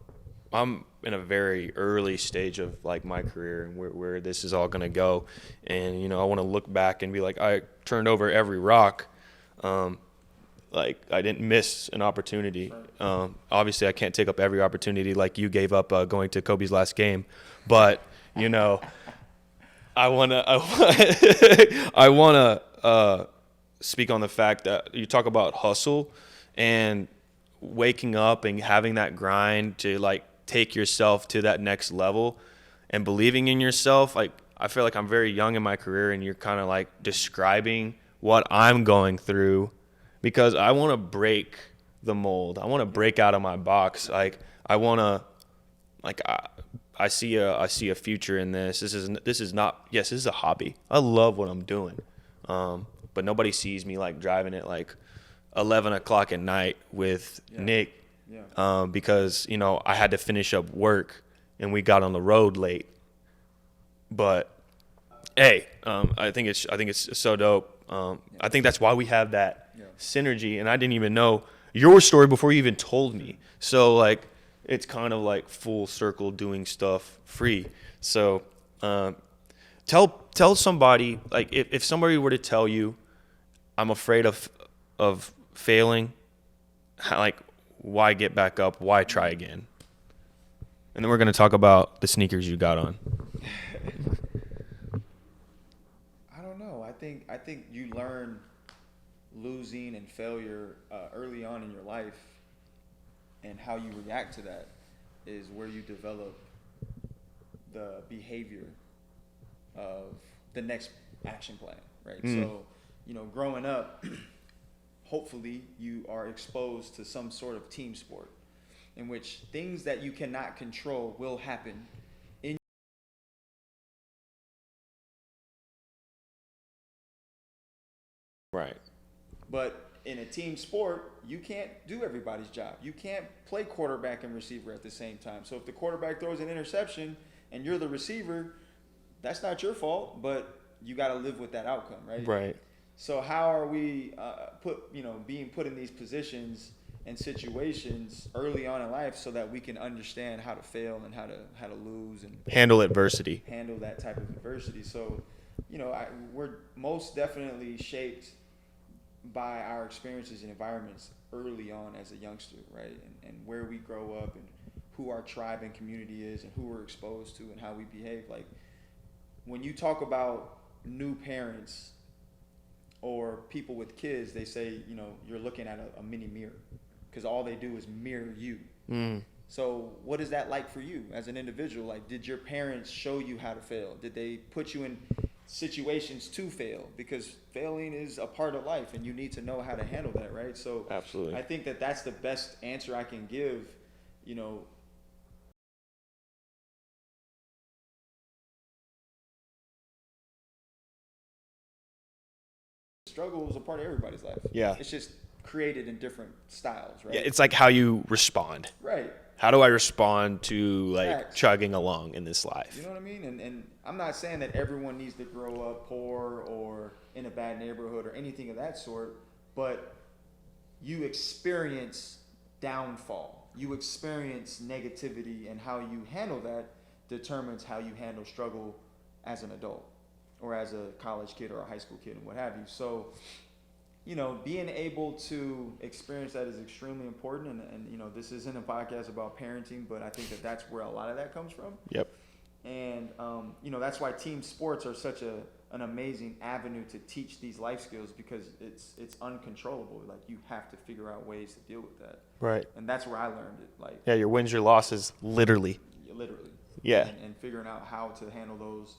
in a very early stage of like my career and where this is all gonna go, and I want to look back and be like, I turned over every rock. Like I didn't miss an opportunity. Obviously, I can't take up every opportunity like you gave up going to Kobe's last game, but I wanna speak on the fact that you talk about hustle and waking up and having that grind to like take yourself to that next level and believing in yourself. Like I feel like I'm very young in my career and you're kind of like describing what I'm going through because I want to break the mold. I want to break out of my box. Like I want to like I see a future in this. This is a hobby. I love what I'm doing. But nobody sees me like driving it like 11 o'clock at night with Nick because, I had to finish up work and we got on the road late. But, hey, I think it's so dope. I think that's why we have that synergy. And I didn't even know your story before you even told me. So, like, it's kind of like full circle doing stuff free. So, tell somebody, like, if somebody were to tell you, I'm afraid of failing, like, why get back up? Why try again? And then we're going to talk about the sneakers you got on. I don't know. I think you learn losing and failure early on in your life, and how you react to that is where you develop the behavior of the next action plan, right? So, growing up, hopefully you are exposed to some sort of team sport in which things that you cannot control will happen in Right. But in a team sport, you can't do everybody's job. You can't play quarterback and receiver at the same time. So if the quarterback throws an interception and you're the receiver, that's not your fault, but you got to live with that outcome, right? Right. So how are we being put in these positions and situations early on in life so that we can understand how to fail and how to lose and handle adversity, handle that type of adversity. So, we're most definitely shaped by our experiences and environments early on as a youngster, right? And where we grow up and who our tribe and community is and who we're exposed to and how we behave. Like when you talk about new parents or people with kids, they say, you're looking at a mini mirror because all they do is mirror you. So what is that like for you as an individual? Like, did your parents show you how to fail? Did they put you in situations to fail? Because failing is a part of life and you need to know how to handle that, right? So absolutely. I think that that's the best answer I can give, struggle is a part of everybody's life. Yeah. It's just created in different styles, right? Yeah, it's like how you respond. Right. How do I respond to like Facts. chugging along in this life? You know what I mean? And I'm not saying that everyone needs to grow up poor or in a bad neighborhood or anything of that sort, but you experience downfall. You experience negativity, and how you handle that determines how you handle struggle as an adult or as a college kid or a high school kid and what have you. So, being able to experience that is extremely important. And this isn't a podcast about parenting, but I think that that's where a lot of that comes from. Yep. And that's why team sports are such an amazing avenue to teach these life skills, because it's uncontrollable. Like, you have to figure out ways to deal with that. Right. And that's where I learned it. Like, Yeah, your wins, your losses, literally. Literally. Yeah. And figuring out how to handle those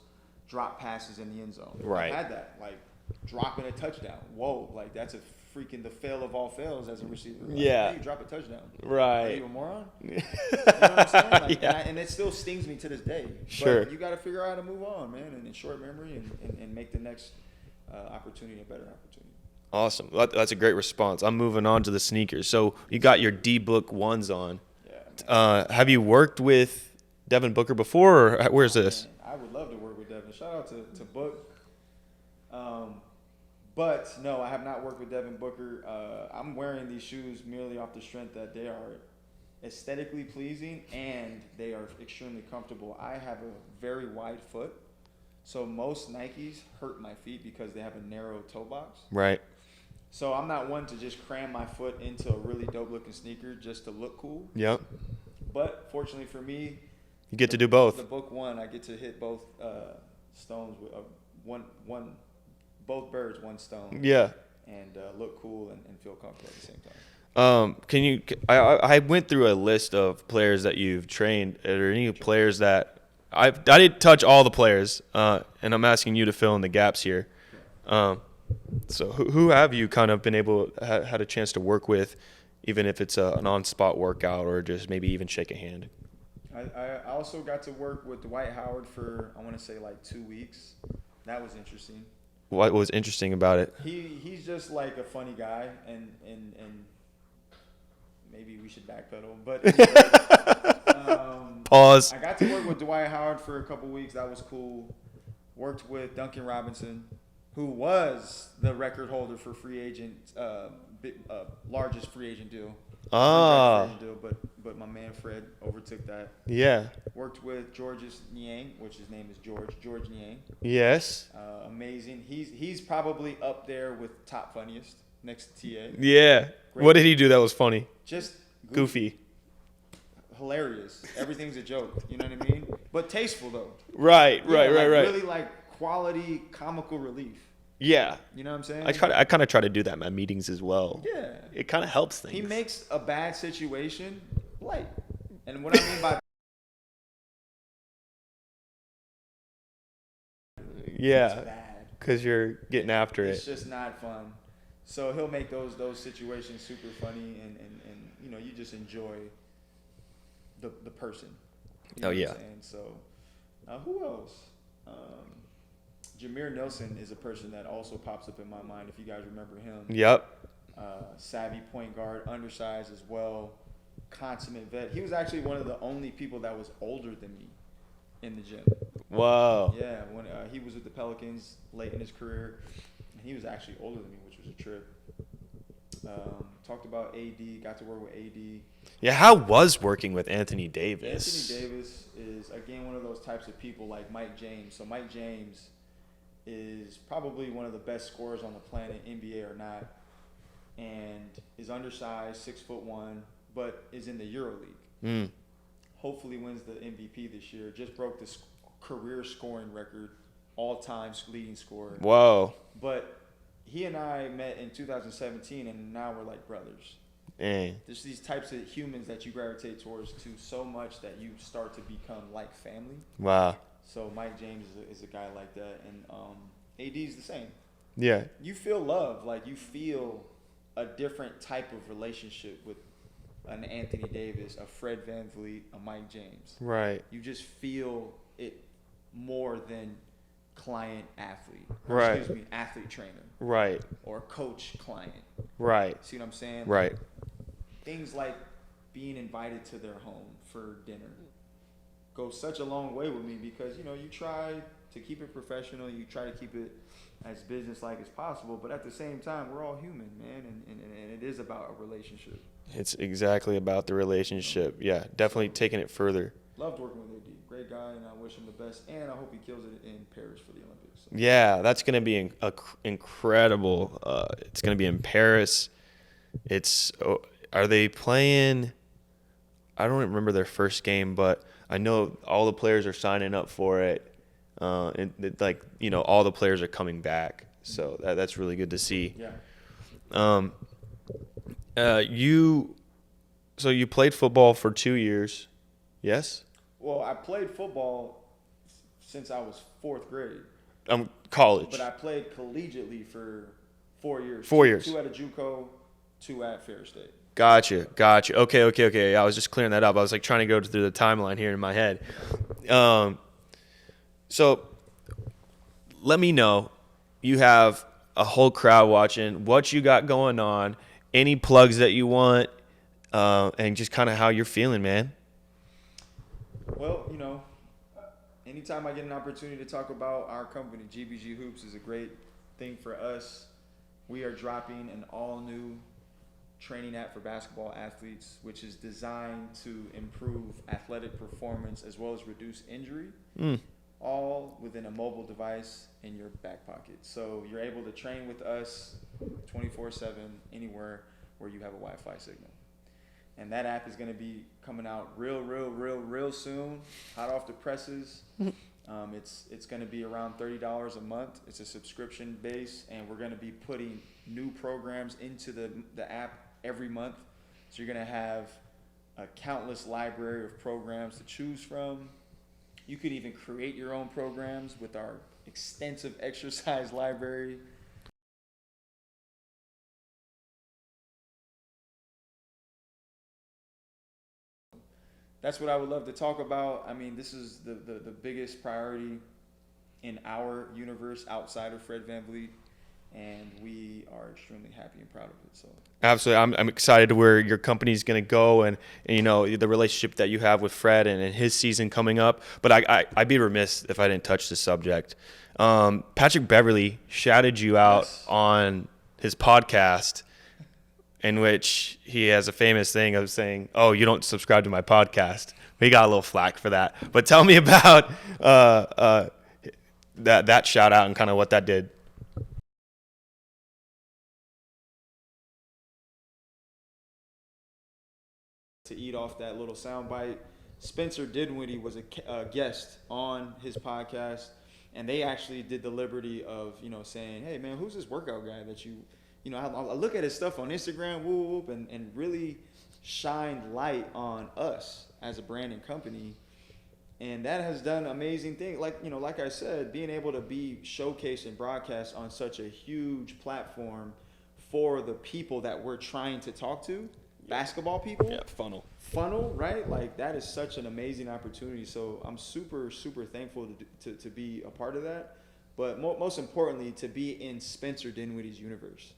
drop passes in the end zone. Right. I had that, like, dropping a touchdown. Whoa, like, that's a freaking the fail of all fails as a receiver. Like, yeah. How do you drop a touchdown? Right. Are you a moron? You know what I'm saying? Like, yeah. and it still stings me to this day. Sure. But you got to figure out how to move on, man, and in short memory, and make the next opportunity a better opportunity. Awesome. That's a great response. I'm moving on to the sneakers. So you got your D-Book ones on. Yeah. Have you worked with Devin Booker before, or where's this? Man, I would love to work with Devin. Shout out to Book. But no, I have not worked with Devin Booker. I'm wearing these shoes merely off the strength that they are aesthetically pleasing and they are extremely comfortable. I have a very wide foot, so most Nikes hurt my feet because they have a narrow toe box. Right. So I'm not one to just cram my foot into a really dope looking sneaker just to look cool. Yep. But fortunately for me, You get to do both. the Book one, I get to hit both stones with both birds, one stone. Yeah. And look cool and feel comfortable at the same time. Can you? I went through a list of players that you've trained. Are there any players that I didn't touch all the players, and I'm asking you to fill in the gaps here. So who have you kind of been had a chance to work with, even if it's an on-spot workout or just maybe even shake a hand? I also got to work with Dwight Howard for, I want to say, like 2 weeks. That was interesting. What was interesting about it? He's just like a funny guy, and maybe we should backpedal. But Pause. I got to work with Dwight Howard for a couple weeks. That was cool. Worked with Duncan Robinson, who was the record holder for free agent, largest free agent deal. Ah. Free agent deal, but my man Fred overtook that. Yeah. Worked with Georges Niang, which his name is George Niang. Yes. Amazing. He's probably up there with top funniest next to TA. Yeah. Great. What did he do that was funny? Just Goofy. Hilarious. Everything's a joke. You know what I mean? But tasteful though. Right. Yeah, Right. like Right. Really like quality comical relief. Yeah. You know what I'm saying? I kind of try to do that in my meetings as well. Yeah. It kind of helps things. He makes a bad situation light. And what I mean by yeah. it's bad. Because you're getting after It's it. just not fun. So he'll make those situations super funny, and you just enjoy the person. You know Oh, what I'm yeah. saying? So who else? Jameer Nelson is a person that also pops up in my mind. If you guys remember him. Yep. Savvy point guard, undersized as well, consummate vet. He was actually one of the only people that was older than me in the gym. Wow. Yeah, when he was with the Pelicans late in his career, and he was actually older than me, which was a trip. Talked about AD, got to work with AD. Yeah, how was working with Anthony Davis? Anthony Davis is, again, one of those types of people like Mike James. So Mike James is probably one of the best scorers on the planet, NBA or not, and is undersized, 6'1", but is in the EuroLeague. Mm. Hopefully wins the MVP this year. Just broke the career scoring record, all-time leading scorer. Whoa. But he and I met in 2017, and now we're like brothers. Dang. There's these types of humans that you gravitate towards to so much that you start to become like family. Wow. So Mike James is a guy like that, and AD is the same. Yeah. You feel love, like you feel a different type of relationship with an Anthony Davis, a Fred VanVleet, a Mike James. Right. You just feel it more than client athlete. Right. Excuse me, athlete trainer. Right. Or coach client. Right. See what I'm saying? Right. Things like being invited to their home for dinner go such a long way with me, because you try to keep it professional, you try to keep it as business-like as possible, but at the same time, we're all human, man, and it is about a relationship. It's exactly about the relationship. Yeah, definitely taking it further. Loved working with AD. Great guy, and I wish him the best, and I hope he kills it in Paris for the Olympics. So. Yeah, that's going to be incredible. It's going to be in Paris. Are they playing? I don't remember their first game, but I know all the players are signing up for it. All the players are coming back. So that's really good to see. Yeah. You played football for 2 years, yes? Well, I played football since I was 4th grade. College. But I played collegiately for 4 years. 4 years. 2 at a JUCO, 2 at Ferris State. Gotcha. Okay. I was just clearing that up. I was like trying to go through the timeline here in my head. So let me know. You have a whole crowd watching. What you got going on? Any plugs that you want? And just kind of how you're feeling, man. Well, anytime I get an opportunity to talk about our company, GBG Hoops is a great thing for us. We are dropping an all-new training app for basketball athletes, which is designed to improve athletic performance as well as reduce injury, all within a mobile device in your back pocket. So you're able to train with us 24/7 anywhere where you have a Wi-Fi signal. And that app is going to be coming out real soon, hot off the presses. It's going to be around $30 a month. It's a subscription base, and we're going to be putting new programs into the app every month. So you're going to have a countless library of programs to choose from. You could even create your own programs with our extensive exercise library. That's what I would love to talk about. I mean, this is the biggest priority in our universe outside of Fred VanVleet, and we are extremely happy and proud of it. So absolutely, I'm excited to where your company's going to go, and the relationship that you have with Fred and his season coming up. But I'd be remiss if I didn't touch the subject. Patrick Beverley shouted you out on his podcast, in which he has a famous thing of saying, "Oh, you don't subscribe to my podcast." We got a little flack for that. But tell me about that shout out and kind of what that did. To eat off that little soundbite, Spencer Dinwiddie was a guest on his podcast, and they actually did the liberty of saying, "Hey man, who's this workout guy that you?" I look at his stuff on Instagram, and really shined light on us as a brand and company. And that has done amazing things. Like I said, being able to be showcased and broadcast on such a huge platform for the people that we're trying to talk to, basketball people. Yeah, Funnel, right? Like, that is such an amazing opportunity. So I'm super, super thankful to be a part of that. But most importantly, to be in Spencer Dinwiddie's universe.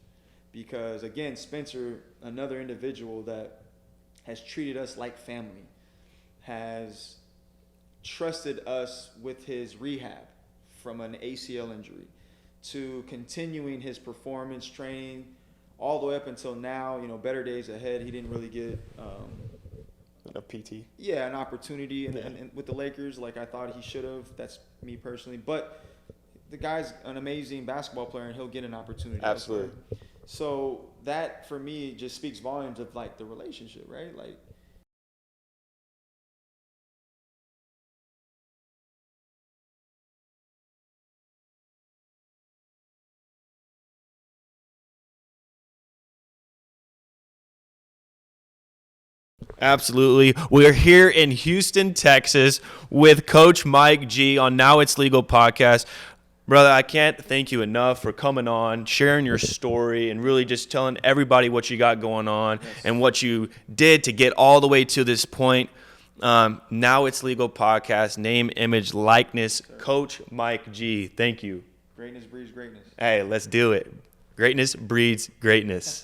Because, again, Spencer, another individual that has treated us like family, has trusted us with his rehab from an ACL injury to continuing his performance training all the way up until now. Better days ahead. He didn't really get a PT. Yeah, an opportunity and with the Lakers like I thought he should have. That's me personally. But the guy's an amazing basketball player, and he'll get an opportunity. Absolutely. So that, for me, just speaks volumes of, the relationship, right? Absolutely. We're here in Houston, Texas with Coach Mike G on Now It's Legal podcast. Brother, I can't thank you enough for coming on, sharing your story, and really just telling everybody what you got going on and what you did to get all the way to this point. Now It's Legal podcast, name, image, likeness, Coach Mike G. Thank you. Greatness breeds greatness. Hey, let's do it. Greatness breeds greatness.